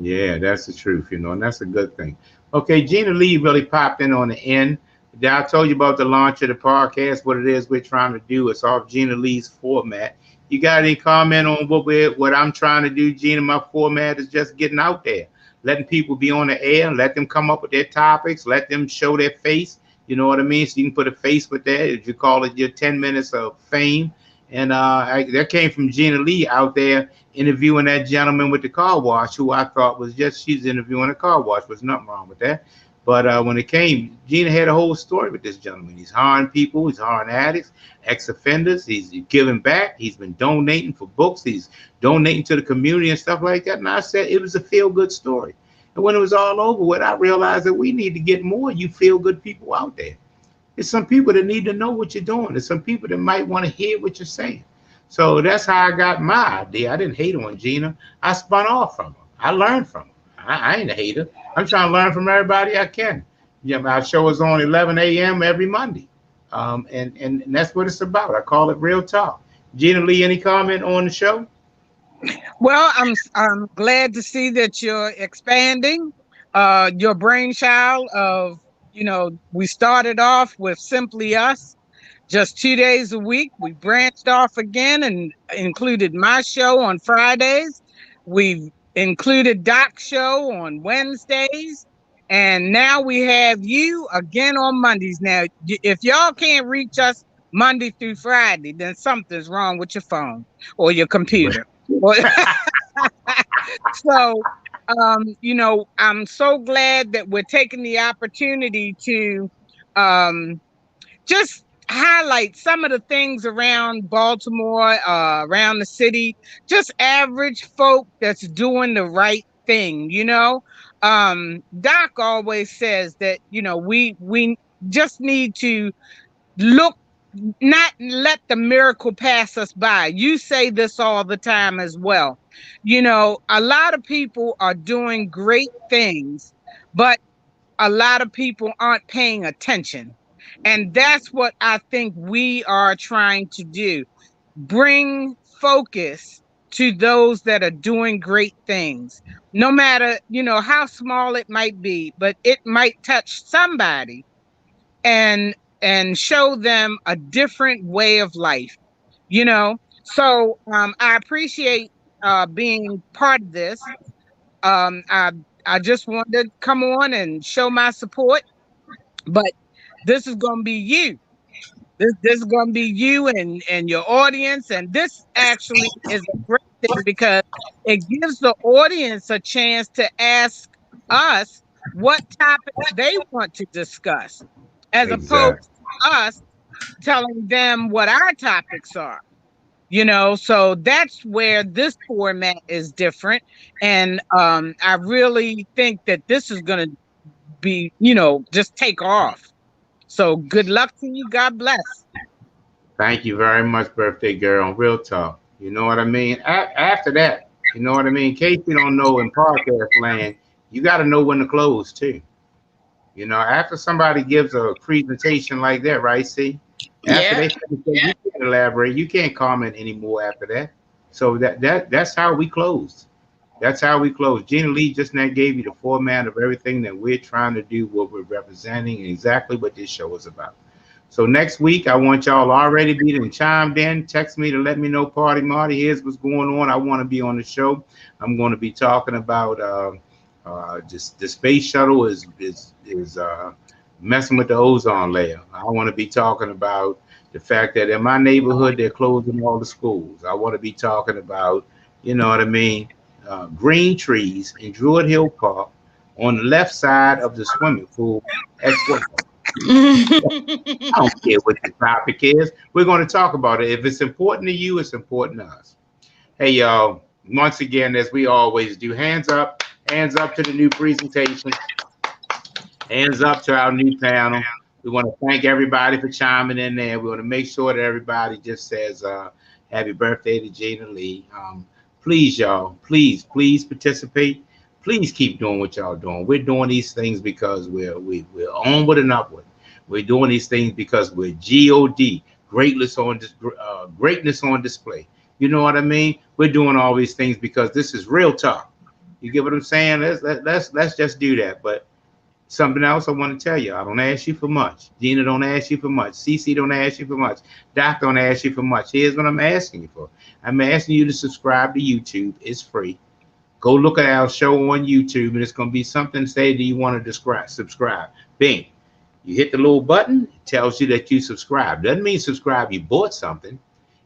Yeah, that's the truth, and that's a good thing. Okay, Gina Lee really popped in on the end. I told you about the launch of the podcast, what it is we're trying to do. It's off Gina Lee's format. You got any comment on what I'm trying to do, Gina? My format is just getting out there, letting people be on the air, let them come up with their topics, let them show their face. You know what I mean? So you can put a face with that. If you call it your 10 minutes of fame. And that came from Gina Lee out there interviewing that gentleman with the car wash, who I thought was she's interviewing a car wash. There's nothing wrong with that. But when it came, Gina had a whole story with this gentleman. He's hiring people. He's hiring addicts, ex-offenders. He's giving back. He's been donating for books. He's donating to the community and stuff like that. And I said it was a feel-good story. And when it was all over with, I realized that we need to get more you feel-good people out there. There's some people that need to know what you're doing. There's some people that might want to hear what you're saying. So that's how I got my idea. I didn't hate on Gina. I spun off from her. I learned from her. I ain't a hater. I'm trying to learn from everybody I can. Our show is on 11 a.m. every Monday. And that's what it's about. I call it Real Talk. Gina Lee, any comment on the show? Well, I'm glad to see that you're expanding. your brainchild of, we started off with Simply Us, just 2 days a week. We branched off again and included my show on Fridays. We've included Doc's show on Wednesdays. And now we have you again on Mondays. Now, if y'all can't reach us Monday through Friday, then something's wrong with your phone or your computer. So, I'm so glad that we're taking the opportunity to just highlight some of the things around Baltimore, around the city, just average folk that's doing the right thing. Doc always says that, we just need to not let the miracle pass us by. You say this all the time as well. A lot of people are doing great things, but a lot of people aren't paying attention. And that's what I think we are trying to do. Bring focus to those that are doing great things. No matter, how small it might be, but it might touch somebody and show them a different way of life, So I appreciate being part of this. I just wanted to come on and show my support, but this is going to be you. This is going to be you and your audience. And this actually is a great thing because it gives the audience a chance to ask us what topics they want to discuss, as opposed to us telling them what our topics are. So that's where this format is different. And I really think that this is going to be, just take off. So good luck to you. God bless. Thank you very much, birthday girl. Real talk. You know what I mean? After that, you know what I mean? In case you don't know, in podcast land, you got to know when to close too. After somebody gives a presentation like that, right? See? After they you can't elaborate, you can't comment anymore after that. So that's how we close. That's how we close. Gina Lee just now gave you the format of everything that we're trying to do, what we're representing, and exactly what this show is about. So next week, I want y'all already be chimed in. Text me to let me know, Party Marty, here's what's going on. I want to be on the show. I'm going to be talking about just the space shuttle is messing with the ozone layer. I want to be talking about the fact that in my neighborhood, they're closing all the schools. I want to be talking about, you know what I mean, green trees in Druid Hill Park on the left side of the swimming pool as well. I don't care what the topic is. We're going to talk about it. If it's important to you, it's important to us. Hey, y'all, once again, as we always do, hands up to the new presentation. Hands up to our new panel. We want to thank everybody for chiming in there. We want to make sure that everybody just says happy birthday to Gina Lee. Please, y'all, please participate. Please keep doing what y'all doing. We're doing these things because we're onward and upward. We're doing these things because we're God, greatness on display. You know what I mean? We're doing all these things because this is real talk. You get what I'm saying? Let's just do that. But something else I want to tell you. I don't ask you for much. Gina don't ask you for much. CC don't ask you for much. Doc don't ask you for much. Here's what I'm asking you for. I'm asking you to subscribe to YouTube. It's free. Go look at our show on YouTube, and it's going to be something to say, do you want to subscribe? Bing. You hit the little button. It tells you that you subscribe. Doesn't mean subscribe you bought something.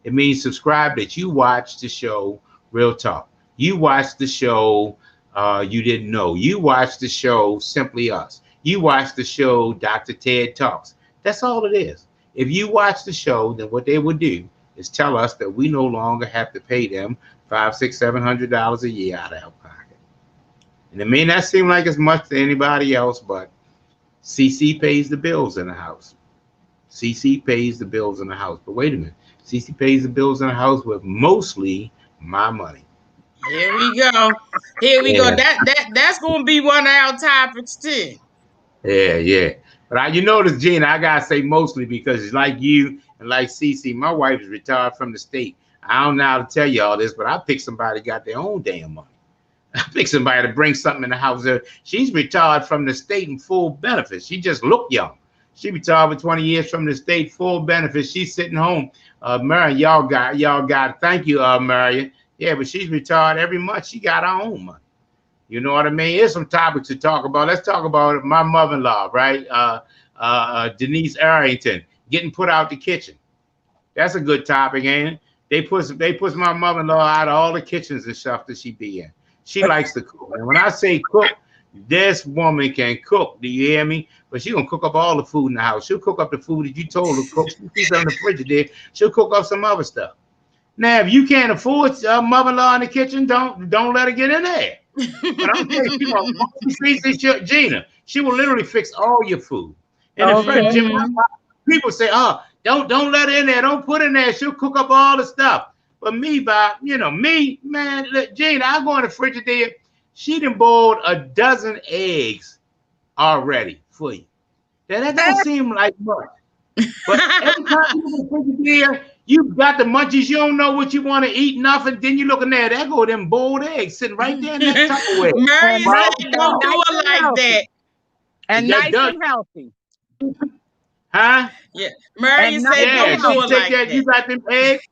It means subscribe that you watched the show Real Talk. You watched the show You Didn't Know. You watched the show Simply Us. You watched the show Dr. Ted Talks. That's all it is. If you watch the show, then what they would do is tell us that we no longer have to pay them $500, $600, $700 a year out of our pocket. And it may not seem like as much to anybody else, but CC pays the bills in the house. CC pays the bills in the house. But wait a minute. CC pays the bills in the house with mostly my money. Here we go. Here we go. That's going to be one of our topics too. Yeah. But you notice, Gina, I got to say mostly because like you and like CC, my wife is retired from the state. I don't know how to tell you all this, but I picked somebody got their own damn money. pick somebody to bring something in the house. She's retired from the state in full benefits. She just looked young. She retired for 20 years from the state, full benefits. She's sitting home. Marion, y'all got. Thank you, Marion. Yeah, but she's retired every month. She got her own money. You know what I mean? Here's some topics to talk about. Let's talk about my mother-in-law, right? Denise Arrington getting put out the kitchen. That's a good topic, ain't it? They put my mother-in-law out of all the kitchens and stuff that she be in. She likes to cook. And when I say cook, this woman can cook. Do you hear me? But she gonna cook up all the food in the house. She'll cook up the food that you told her to cook. She's on the Frigidaire. She'll cook up some other stuff. Now, if you can't afford mother-in-law in the kitchen, don't let her get in there. But I'm telling you, Gina, she will literally fix all your food. And people say, "Oh, don't let her in there. Don't put in there. She'll cook up all the stuff." But me, Bob, man, Gina, I go in the Frigidaire. She done boiled a dozen eggs already for you. Now, that don't seem like much. But every time you go to the Frigidaire, you got the munchies. You don't know what you want to eat, nothing. Then you looking there. There go them boiled eggs sitting right there in that Tupperware. Mary said, "Don't do it like that." And nice and healthy. Huh? Yeah. Mary said, "Don't do it like that." You got them eggs?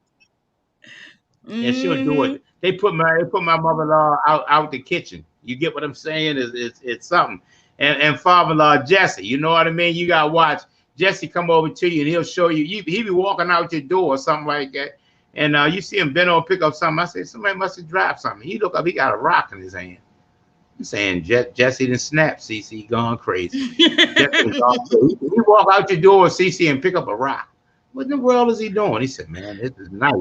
Yeah, she'll do it. They put my mother-in-law out the kitchen. You get what I'm saying? It's something. And father-in-law Jesse, you know what I mean? You got to watch Jesse come over to you and he'll show you. He be walking out your door or something like that. And you see him bend over, pick up something. I say, somebody must have dropped something. He look up, he got a rock in his hand. I'm saying, Jesse done snapped, CC, gone crazy. He walk out your door, CC, and pick up a rock. What in the world is he doing? He said, man, this is nice.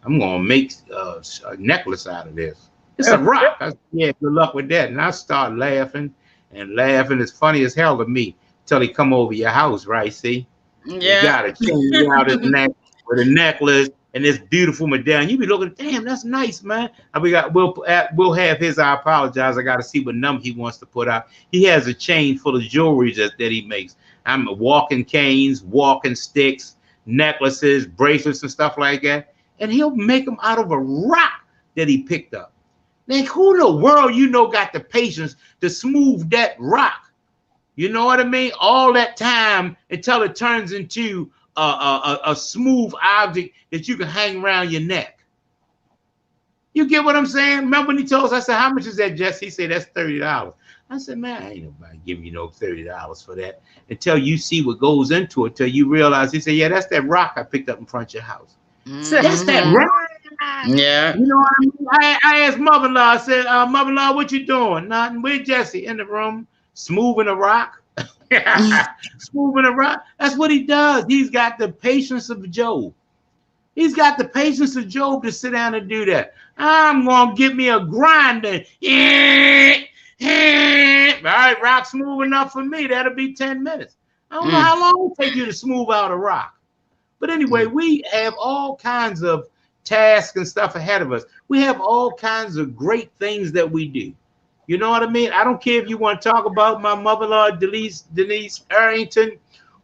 I'm going to make a necklace out of this. It's a rock. I said, yeah, good luck with that. And I start laughing and laughing. It's funny as hell to me till he come over your house, right? See? Yeah. You got to change out his neck with a necklace and this beautiful medallion. You be looking, damn, that's nice, man. And we'll have his. I apologize. I got to see what number he wants to put out. He has a chain full of jewelry that he makes. I'm walking canes, walking sticks, necklaces, bracelets, and stuff like that. And he'll make them out of a rock that he picked up. Like, who in the world got the patience to smooth that rock? You know what I mean? All that time until it turns into a smooth object that you can hang around your neck. You get what I'm saying? Remember when he told us, I said, how much is that, Jesse? He said, that's $30. I said, man, ain't nobody giving you no $30 for that until you see what goes into it, till you realize. He said, yeah, that's that rock I picked up in front of your house. That's that rock. Yeah. You know what I mean? I asked mother-in-law, I said, mother-in-law, what you doing? Nothing. Where's Jesse? In the room, smoothing a rock. Smoothing a rock. That's what he does. He's got the patience of Job. He's got the patience of Job to sit down and do that. I'm going to get me a grinder. All right, rock smooth enough for me. That'll be 10 minutes. I don't know how long it will take you to smooth out a rock. But anyway, we have all kinds of tasks and stuff ahead of us. We have all kinds of great things that we do. You know what I mean? I don't care if you want to talk about my mother-in-law, Denise Arrington,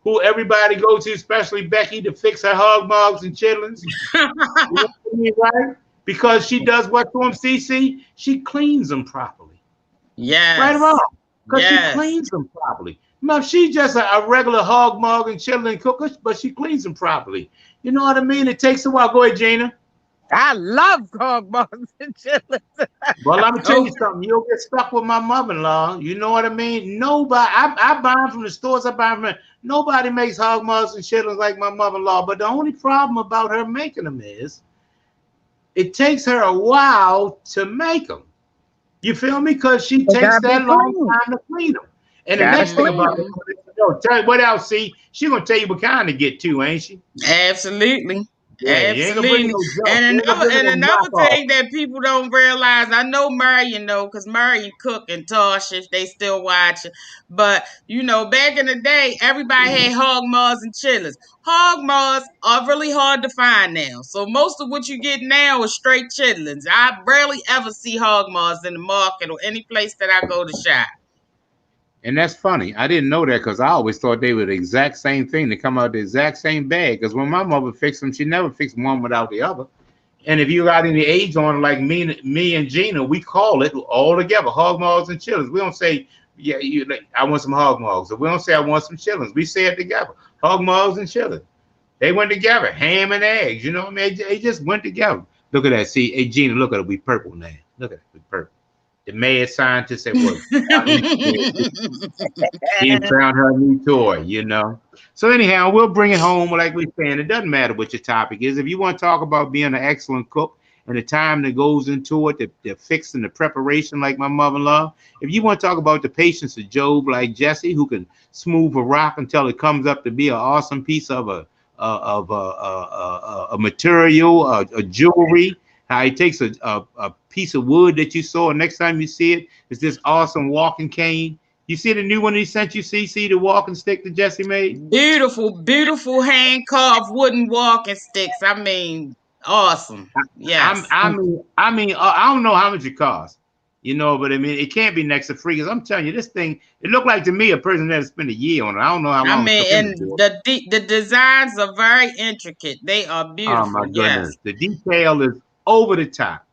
who everybody goes to, especially Becky, to fix her hog mogs and chitlins. You know what I mean, right? Because she does what to them, CC? She cleans them properly. Yes. Right or wrong? Because she cleans them properly. No, she's just a regular hog mog and chitlin cooker, but she cleans them properly. You know what I mean? It takes a while. Go ahead, Gina. I love hog mogs and chitlins. Well, let me tell you something. You'll get stuck with my mother-in-law. You know what I mean? Nobody. I buy them from the stores. I buy them from. Nobody makes hog mogs and chitlins like my mother-in-law. But the only problem about her making them is it takes her a while to make them. You feel me? Because she takes that long time to clean them. And the next thing about it, tell you what else, see, she's going to tell you what kind to get to, ain't she? Absolutely. Yeah, absolutely. And another thing that people don't realize, I know Marion because Marion cook and Tosh if they still watching. But back in the day, everybody had hog maws and chitlins. Hog maws are really hard to find now. So most of what you get now is straight chitlins. I rarely ever see hog maws in the market or any place that I go to shop. And that's funny. I didn't know that because I always thought they were the exact same thing. They come out the exact same bag. Because when my mother fixed them, she never fixed one without the other. And if you got any age on it, like me and Gina, we call it all together, hog mugs and chillings. We don't say, yeah, I want some hog mugs. Or we don't say I want some chillings. We say it together, hog mugs and chillings. They went together, ham and eggs. You know what I mean? They just went together. Look at that. See, hey, Gina, look at it. We purple now. Look at it. We purple. The mad scientist at work. She found her new toy, you know. So anyhow, we'll bring it home. Like we're saying, it doesn't matter what your topic is. If you want to talk about being an excellent cook and the time that goes into it, the fixing, the preparation, like my mother-in-law. If you want to talk about the patience of Job, like Jesse, who can smooth a rock until it comes up to be an awesome piece of a material, a jewelry. How he takes a piece of wood that you saw, and next time you see it, it's this awesome walking cane. You see the new one he sent you, CC, the walking stick that Jesse made? Beautiful, beautiful hand carved wooden walking sticks. I mean, awesome. Yes. I mean, I don't know how much it costs, you know, but I mean, it can't be next to free. Because I'm telling you, this thing, it looked like to me a person that spent a year on it. I don't know how long. I mean, and the designs are very intricate. They are beautiful. Oh my goodness, the detail is over the top.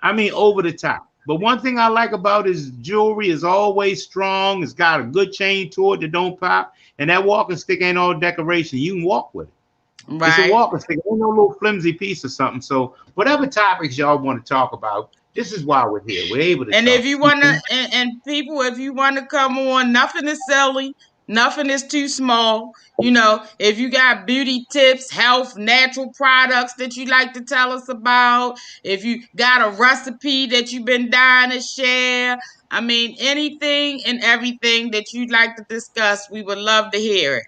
I mean, over the top. But one thing I like about his jewelry is always strong. It's got a good chain to it that don't pop. And that walking stick ain't all decoration. You can walk with it. Right. It's a walking stick. It ain't no little flimsy piece or something. So whatever topics y'all want to talk about, this is why we're here. We're able to. And if you want to, and people, if you want to come on, nothing is silly. Nothing is too small. You know, if you got beauty tips, health, natural products that you like to tell us about, if you got a recipe that you've been dying to share, I mean, anything and everything that you'd like to discuss, we would love to hear it.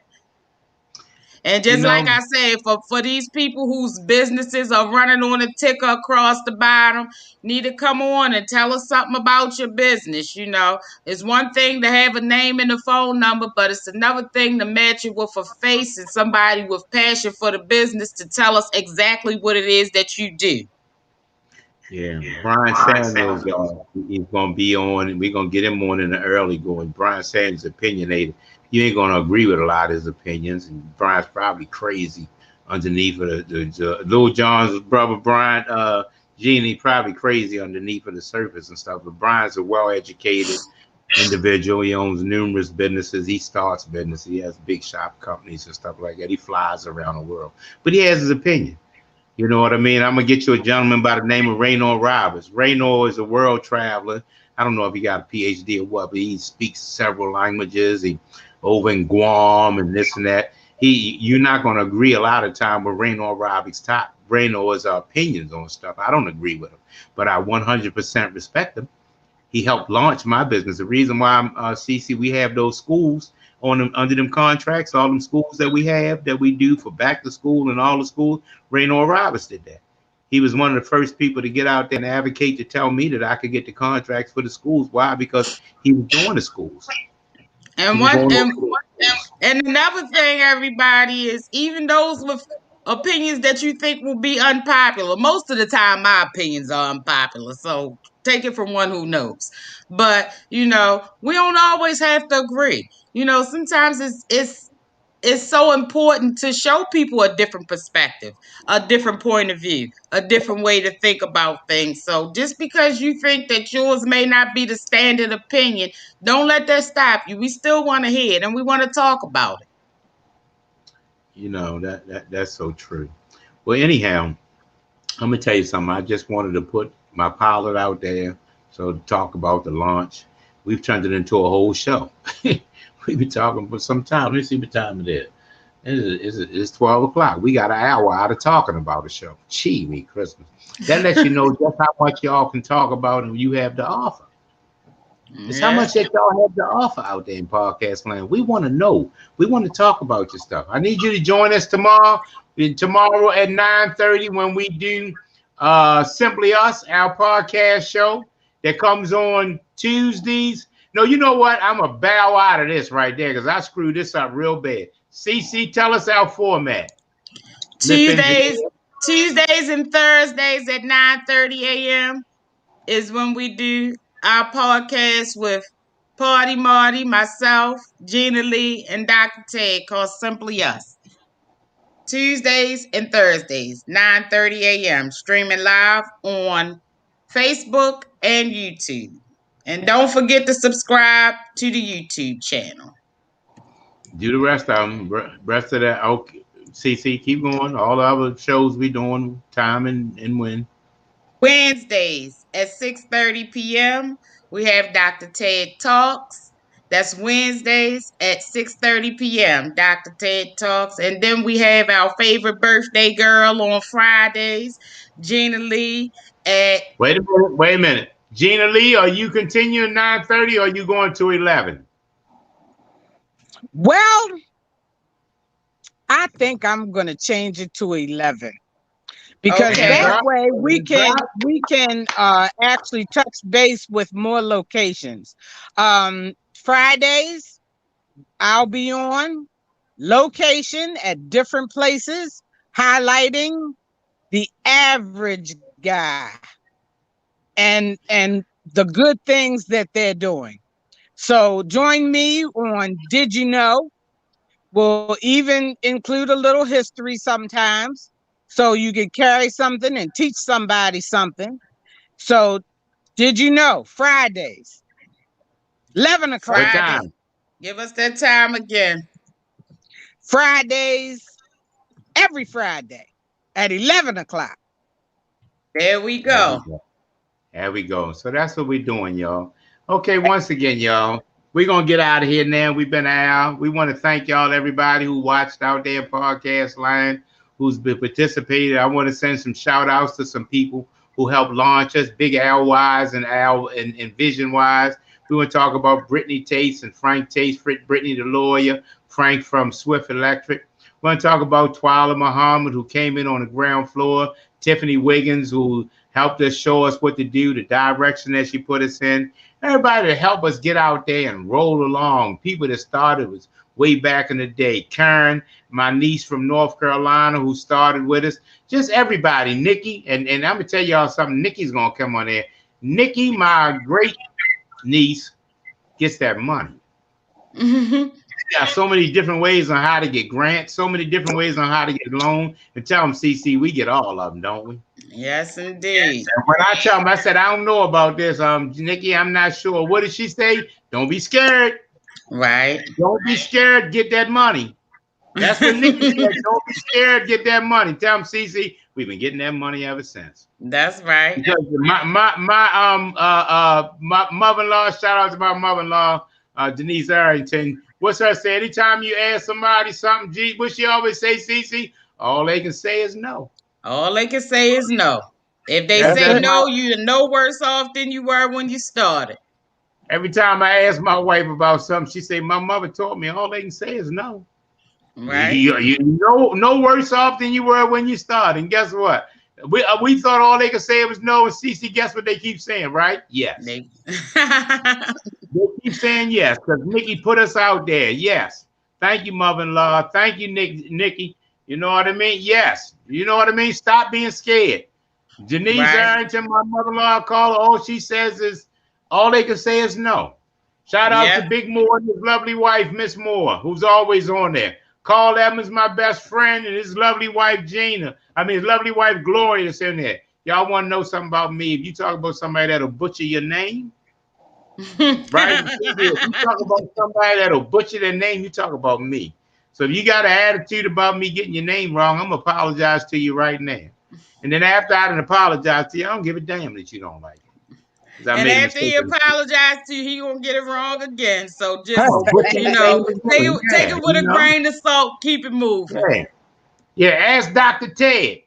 And just like I said, for these people whose businesses are running on a ticker across the bottom, need to come on and tell us something about your business. You know, it's one thing to have a name and a phone number, but it's another thing to match it with a face and somebody with passion for the business to tell us exactly what it is that you do. Yeah, Brian Samuels is going to be on, and we're going to get him on in the early going. Brian Samuels opinionated. You ain't going to agree with a lot of his opinions, and Brian's probably crazy underneath of the Lil Jon's brother, Brian, Jeannie, probably crazy underneath of the surface and stuff. But Brian's a well-educated individual. He owns numerous businesses. He starts businesses. He has big shop companies and stuff like that. He flies around the world, but he has his opinion. You know what I mean? I'm going to get you a gentleman by the name of Raynor Roberts. Raynor is a world traveler. I don't know if he got a PhD or what, but he speaks several languages. He over in Guam and this and that. You're not going to agree a lot of time with Raynor Roberts' top. Raynor's opinions on stuff. I don't agree with him, but I 100% respect him. He helped launch my business. The reason why I'm CC, we have those schools on them, under them contracts, all them schools that we have that we do for back to school and all the schools. Raynor Roberts did that. He was one of the first people to get out there and advocate to tell me that I could get the contracts for the schools. Why? Because he was doing the schools. And another thing, everybody, is even those with opinions that you think will be unpopular. Most of the time, my opinions are unpopular. So take it from one who knows. But, you know, we don't always have to agree. You know, sometimes it's so important to show people a different perspective, a different point of view, a different way to think about things. So just because you think that yours may not be the standard opinion, don't let that stop you. We still want to hear it and we want to talk about it. You know, that's so true. Well, anyhow, I'm going to tell you something. I just wanted to put my pilot out there. So to talk about the launch, we've turned it into a whole show. We've been talking for some time. Let's see what time it is. It's 12 o'clock. We got an hour out of talking about a show. Gee, me Christmas. That lets you know just how much y'all can talk about and you have to offer. It's how much that y'all have to offer out there in podcast land. We want to know. We want to talk about your stuff. I need you to join us tomorrow. Tomorrow at 9:30 when we do Simply Us, our podcast show that comes on Tuesdays. No, you know what? I'm going to bow out of this right there because I screwed this up real bad. CC, tell us our format. Tuesdays and Thursdays at 9:30 a.m. is when we do our podcast with Party Marty, myself, Gina Lee, and Dr. Ted called Simply Us. Tuesdays and Thursdays, 9:30 a.m. Streaming live on Facebook and YouTube. And don't forget to subscribe to the YouTube channel. Do the rest of them. Rest of that. Okay. CC, keep going. All the other shows we doing, time and when. Wednesdays at 6:30 p.m. we have Dr. Ted Talks. That's Wednesdays at 6:30 p.m. Dr. Ted Talks. And then we have our favorite birthday girl on Fridays, Gina Lee at... Wait a minute. Gina Lee, are you continuing 9:30 or are you going to 11? Well, I think I'm going to change it to 11. Because that way we can actually touch base with more locations. Fridays, I'll be on location at different places, highlighting the average guy and the good things that they're doing. So join me on Did You Know? We'll even include a little history sometimes, so you can carry something and teach somebody something. So, Did You Know? Fridays, 11 o'clock. Friday. Give us that time again. Fridays, every Friday at 11 o'clock. There we go. There we go. So that's what we're doing, y'all. Okay, once again, y'all, we're going to get out of here now. We've been out. We want to thank y'all, everybody who watched out there podcast line, who's been participating. I want to send some shout outs to some people who helped launch us, Big Al Wise and Al and Vision Wise. We want to talk about Brittany Taste and Frank Taste, Brittany the lawyer, Frank from Swift Electric. We want to talk about Twyla Muhammad, who came in on the ground floor, Tiffany Wiggins, who helped us show us what to do, the direction that she put us in. Everybody to help us get out there and roll along. People that started was way back in the day. Karen, my niece from North Carolina, who started with us. Just everybody. Nikki, and I'm going to tell y'all something. Nikki's going to come on there. Nikki, my great niece, gets that money. Got so many different ways on how to get grants, so many different ways on how to get loan. And tell them, CC, we get all of them, don't we? Yes, indeed. And when I tell them, I said, I don't know about this. Nikki, I'm not sure. What did she say? Don't be scared. Right. Don't be scared. Get that money. That's what Nikki said. Don't be scared. Get that money. Tell them, CC, we've been getting that money ever since. That's right. Because my mother-in-law, shout out to my mother-in-law, Denise Arrington. What's her say? Anytime you ask somebody something, gee, what she always say, CC? All they can say is no. All they can say is no. If they say no, you're no worse off than you were when you started. Every time I ask my wife about something, she say, my mother taught me all they can say is no. Right. You no worse off than you were when you started. And guess what? We thought all they could say was no. And CC, guess what they keep saying, right? Yes. They keep saying yes because Nikki put us out there. Yes. Thank you, mother-in-law. Thank you, Nikki. You know what I mean? Yes. You know what I mean? Stop being scared. Denise Arrington, my mother-in-law, call her. All she says is, all they can say is no. Shout out to Big Moore and his lovely wife, Miss Moore, who's always on there. Carl Evans, my best friend, and his lovely wife, Gina. His lovely wife, Gloria, is in there. Y'all want to know something about me? If you talk about somebody that'll butcher your name, right? If you talk about somebody that'll butcher their name, you talk about me. So if you got an attitude about me getting your name wrong, I'm going to apologize to you right now. And then after I apologize to you, I don't give a damn that you don't like it. And after he apologized to you, he gonna get it wrong again. So just take it with a grain of salt. Keep it moving. Yeah, ask Dr. Ted.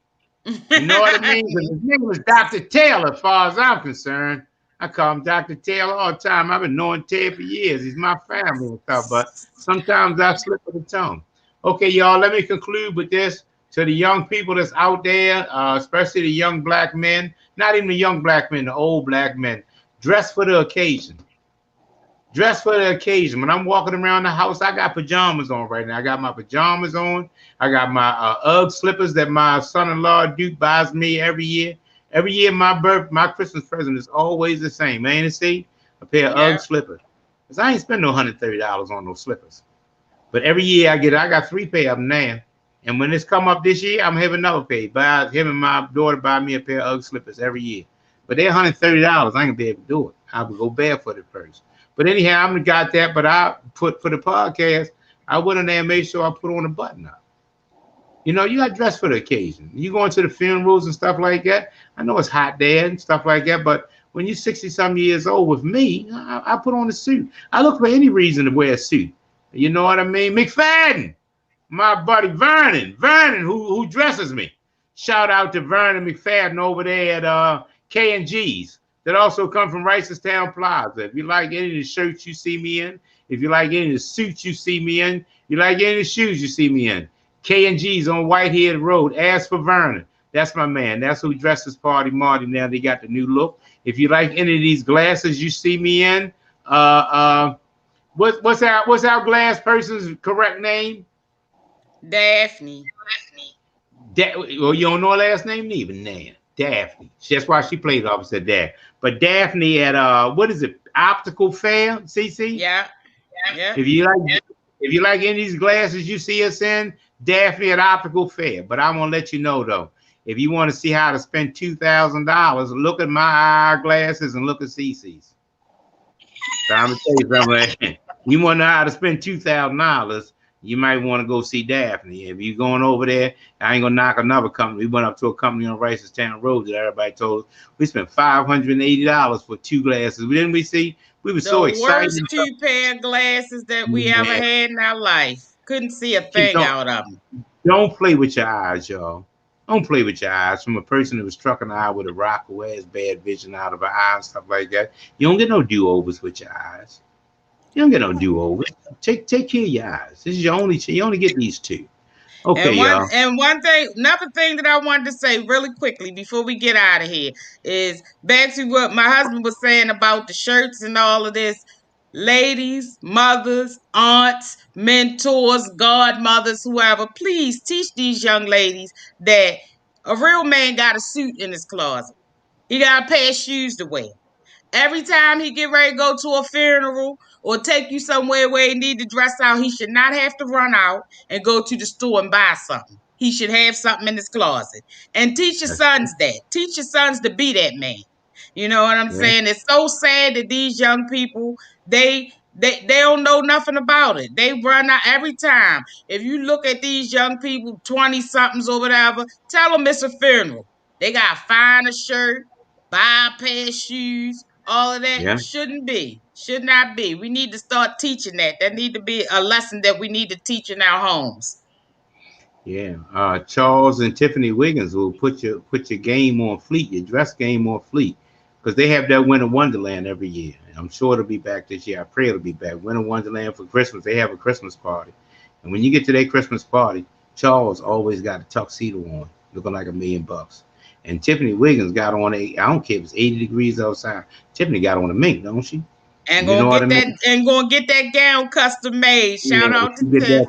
You know what I mean? Because his name was Dr. Taylor, as far as I'm concerned. I call him Dr. Taylor all the time. I've been knowing Ted for years. He's my family and stuff, but sometimes I slip of the tongue. Okay, y'all, let me conclude with this. To the young people that's out there, especially the young black men, not even the young black men, the old black men, dress for the occasion. Dress for the occasion. When I'm walking around the house, I got pajamas on right now. I got my pajamas on. I got my UGG slippers that my son-in-law Duke buys me every year. Every year, my Christmas present is always the same. Ain't it? See, a pair of UGG slippers. Cause I ain't spend no $130 on those slippers. But every year I got 3 pair of them now. And when this come up this year, I'm gonna have another pay. Buy him and my daughter buy me a pair of UGG slippers every year. But they're $130. I ain't gonna be able to do it. I would go barefooted first. But anyhow, I'm gonna got that. But I put for the podcast, I went in there and made sure I put on a button up. You know, you got dressed for the occasion. You going to the funerals and stuff like that. I know it's hot there and stuff like that, but when you're 60-some years old with me, I put on a suit. I look for any reason to wear a suit. You know what I mean? McFadden, my buddy Vernon, who dresses me. Shout out to Vernon McFadden over there at K&G's that also come from Ricerstown Plaza. If you like any of the shirts you see me in, if you like any of the suits you see me in, you like any of the shoes you see me in, K&G's on Whitehead Road. Ask for Vernon. That's my man. That's who dresses Party Marty now. They got the new look. If you like any of these glasses you see me in, what's our glass person's correct name? Daphne. Well, you don't know her last name neither, Nan. Daphne. That's why she plays opposite Daphne. But Daphne at what is it? Optical Fair, CC? Yeah. If you like any of these glasses you see us in, Daphne at Optical Fair. But I'm gonna let you know though, if you want to see how to spend $2,000, look at my eyeglasses and look at CC's. So I'm gonna tell you something. You want to know how to spend $2,000? You might want to go see Daphne. If you're going over there, I ain't gonna knock another company. We went up to a company on Ricerstown Road that everybody told us we spent $580 for 2 glasses. Didn't we see? We were so excited. The worst 2 pair of glasses that we ever had in our life. Couldn't see a thing out of them. Don't play with your eyes, y'all. Don't play with your eyes. From a person that was struck an eye with a rock who has bad vision out of her eye and stuff like that, you don't get no do-overs with your eyes. You don't get no do-overs. Take care of your eyes. This is your only. You only get these 2. Okay, y'all. And another thing that I wanted to say really quickly before we get out of here is back to what my husband was saying about the shirts and all of this. Ladies, mothers, aunts, mentors, godmothers, whoever, please teach these young ladies that a real man got a suit in his closet. He got a pair of shoes to wear. Every time he get ready to go to a funeral or take you somewhere where he need to dress out, he should not have to run out and go to the store and buy something. He should have something in his closet. And teach your sons that. Teach your sons to be that man. You know what I'm saying? It's so sad that these young people, they don't know nothing about it. They run out every time. If you look at these young people, 20-somethings or whatever, tell them it's a funeral. They got to find a shirt, buy a pair of shoes, all of that. Should not be. We need to start teaching that. That need to be a lesson that we need to teach in our homes. Yeah. Charles and Tiffany Wiggins will put your game on fleet, your dress game on fleet. Because they have that Winter Wonderland every year. And I'm sure it'll be back this year. I pray it'll be back. Winter Wonderland for Christmas. They have a Christmas party. And when you get to their Christmas party, Charles always got a tuxedo on, looking like $1 million. And Tiffany Wiggins got on I don't care if it's 80 degrees outside. Tiffany got on a mink, don't she? And gonna get that gown custom made. Shout out to Tiff.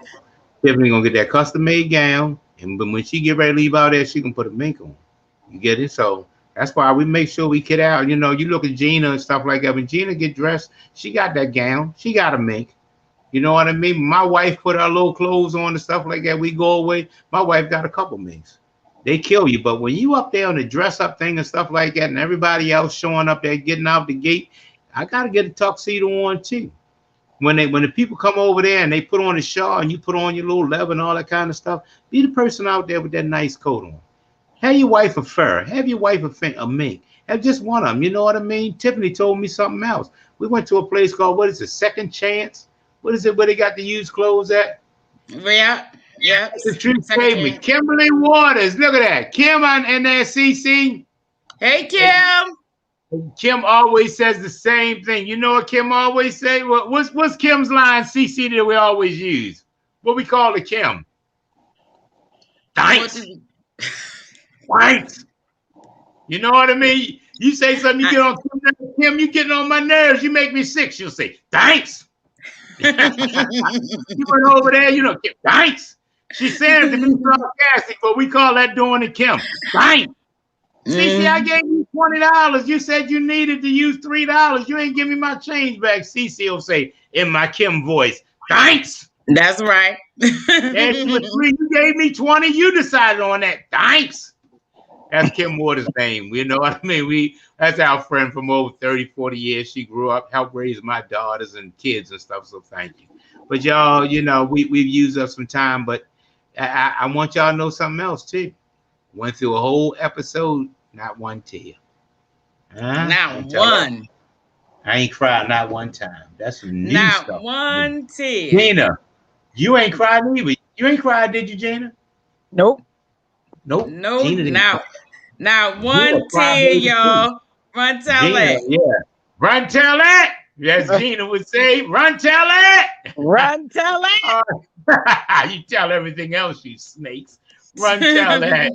Tiffany gonna get that custom made gown. And when she get ready to leave out there, she can put a mink on. You get it? So that's why we make sure we get out. You know, you look at Gina and stuff like that. When Gina get dressed, she got that gown. She got a mink. You know what I mean? My wife put her little clothes on and stuff like that. We go away. My wife got a couple minks. They kill you. But when you up there on the dress up thing and stuff like that, and everybody else showing up there, getting out the gate, I got to get a tuxedo on too. When the people come over there and they put on a shawl and you put on your little leather and all that kind of stuff, be the person out there with that nice coat on. Have your wife a fur. Have your wife a mink. Have just one of them. You know what I mean? Tiffany told me something else. We went to a place called, what is it, Second Chance? What is it where they got the used clothes at? Yeah. It's the truth statement. Kimberly Waters. Look at that. Kim and there, CC. Hey, Kim. Kim always says the same thing. You know what Kim always say? What's Kim's line, CC, that we always use? What we call it, Kim? Thanks. Thanks. You know what I mean? You say something, you get on Kim, you getting on my nerves, you make me sick. She'll say, thanks. You went over there, you know, thanks. She said it to me sarcastic, but we call that doing it, Kim. Thanks. CC, I gave you $20. You said you needed to use $3. You ain't give me my change back. CC will say in my Kim voice, thanks. That's right. Yes, you were 3. You gave me 20. You decided on that. Thanks. That's Kim Waters' name. You know what I mean? That's our friend from over 30, 40 years. She grew up, helped raise my daughters and kids and stuff. So thank you. But y'all, you know, we've used up some time, but I want y'all to know something else too. Went through a whole episode, not one tear. Not one. I ain't cried not one time. That's some new not stuff. Not one tear. Gina, you ain't cried either. You ain't cried, did you, Gina? Nope. Nope. No, not one tear, y'all. Run tell it. Yeah. Run tell it. Yes, Gina would say, run tell it. Run tell it. You tell everything else, you snakes. Run tell that.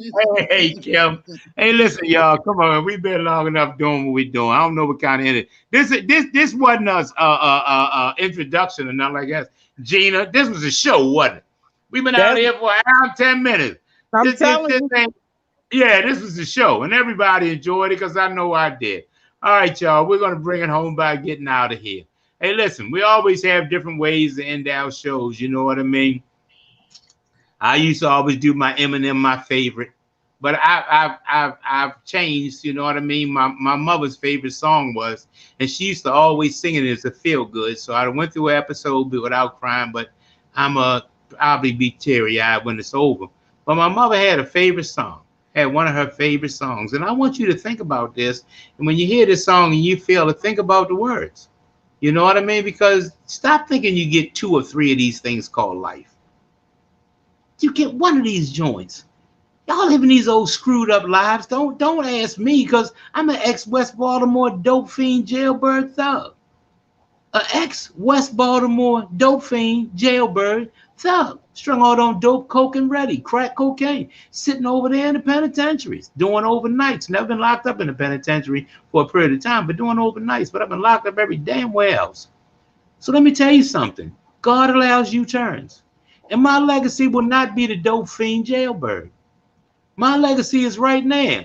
Hey, Kim. Hey, listen, y'all. Come on. We've been long enough doing what we're doing. I don't know what kind of edit. This wasn't a introduction or nothing like that. Gina, this was a show, wasn't it? We've been out here for an hour and 10 minutes. I'm telling you. Yeah, this was the show, and everybody enjoyed it because I know I did. All right, y'all, we're going to bring it home by getting out of here. Hey, listen, we always have different ways to end our shows. You know what I mean? I used to always do my Eminem, my favorite, but I've changed. You know what I mean? My mother's favorite song was, and she used to always sing it as a feel good. So I went through an episode without crying, but I'll probably be teary-eyed when it's over. But my mother had a favorite song. Had one of her favorite songs. And I want you to think about this. And when you hear this song and you feel it, think about the words. You know what I mean? Because stop thinking you get 2 or 3 of these things called life. You get one of these joints. Y'all living these old screwed up lives. Don't ask me, because I'm an ex-West Baltimore dope fiend jailbird thug. An ex-West Baltimore dope fiend jailbird thug. Strung out on dope, coke, and ready, crack cocaine, sitting over there in the penitentiaries, doing overnights. Never been locked up in the penitentiary for a period of time, but doing overnights. But I've been locked up every damn where else. So let me tell you something. God allows U-turns. And my legacy will not be the dope fiend jailbird. My legacy is right now.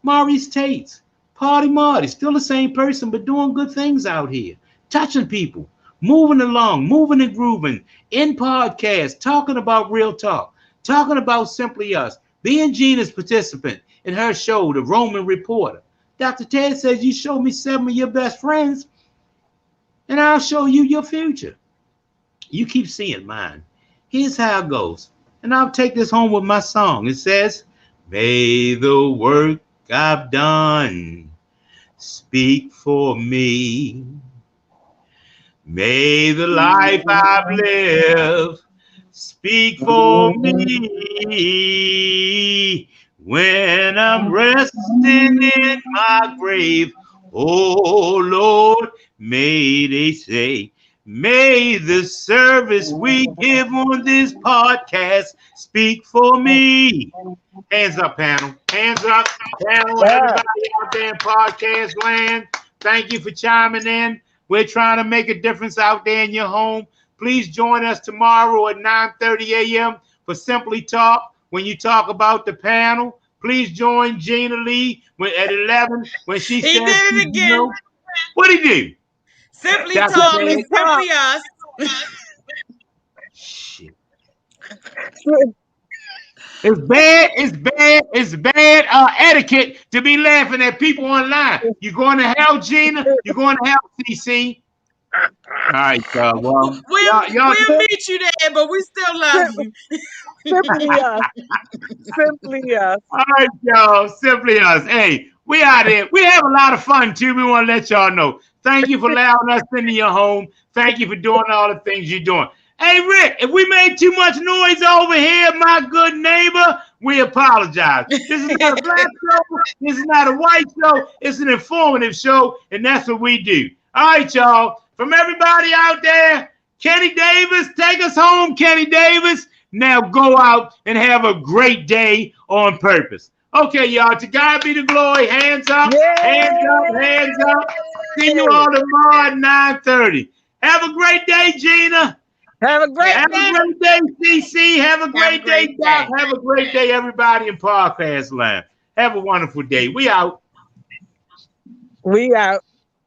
Maurice Tates, Party Marty, still the same person, but doing good things out here, touching people, moving along, moving and grooving, in podcasts, talking about real talk, talking about Simply Us, being Gina's participant in her show, The Roman Reporter. Dr. Ted says, you show me 7 of your best friends, and I'll show you your future. You keep seeing mine. Here's how it goes. And I'll take this home with my song. It says, may the work I've done speak for me. May the life I've lived speak for me. When I'm resting in my grave, oh Lord, may they say, may the service we give on this podcast speak for me. Hands up, panel. Hands up, panel. Everybody out there in podcast land, thank you for chiming in. We're trying to make a difference out there in your home. Please join us tomorrow at 9:30 a.m. for Simply Talk. When you talk about the panel, please join Gina Lee at 11 when she says, he did it again. You know, what did he do? Simply Talk is Simply Us. Shit. It's bad etiquette to be laughing at people online. You going to hell, Gina? You going to hell, CC? All right, well, we'll meet you there, but we still love you. Simply Us. Simply Us. All right, y'all. Simply Us. Hey, we out here. We have a lot of fun, too. We want to let y'all know. Thank you for allowing us into your home. Thank you for doing all the things you're doing. Hey, Rick, if we made too much noise over here, my good neighbor, we apologize. This is not a black show. This is not a white show. It's an informative show, and that's what we do. All right, y'all. From everybody out there, Kenny Davis, take us home, Kenny Davis. Now go out and have a great day on purpose. Okay, y'all. To God be the glory. Hands up. Hands up. Hands up. See you all tomorrow at 9:30. Have a great day, Gina. Have a great day, CC. Have a great day, Doc. Have a great day, everybody in podcast land. Have a wonderful day. We out. We out.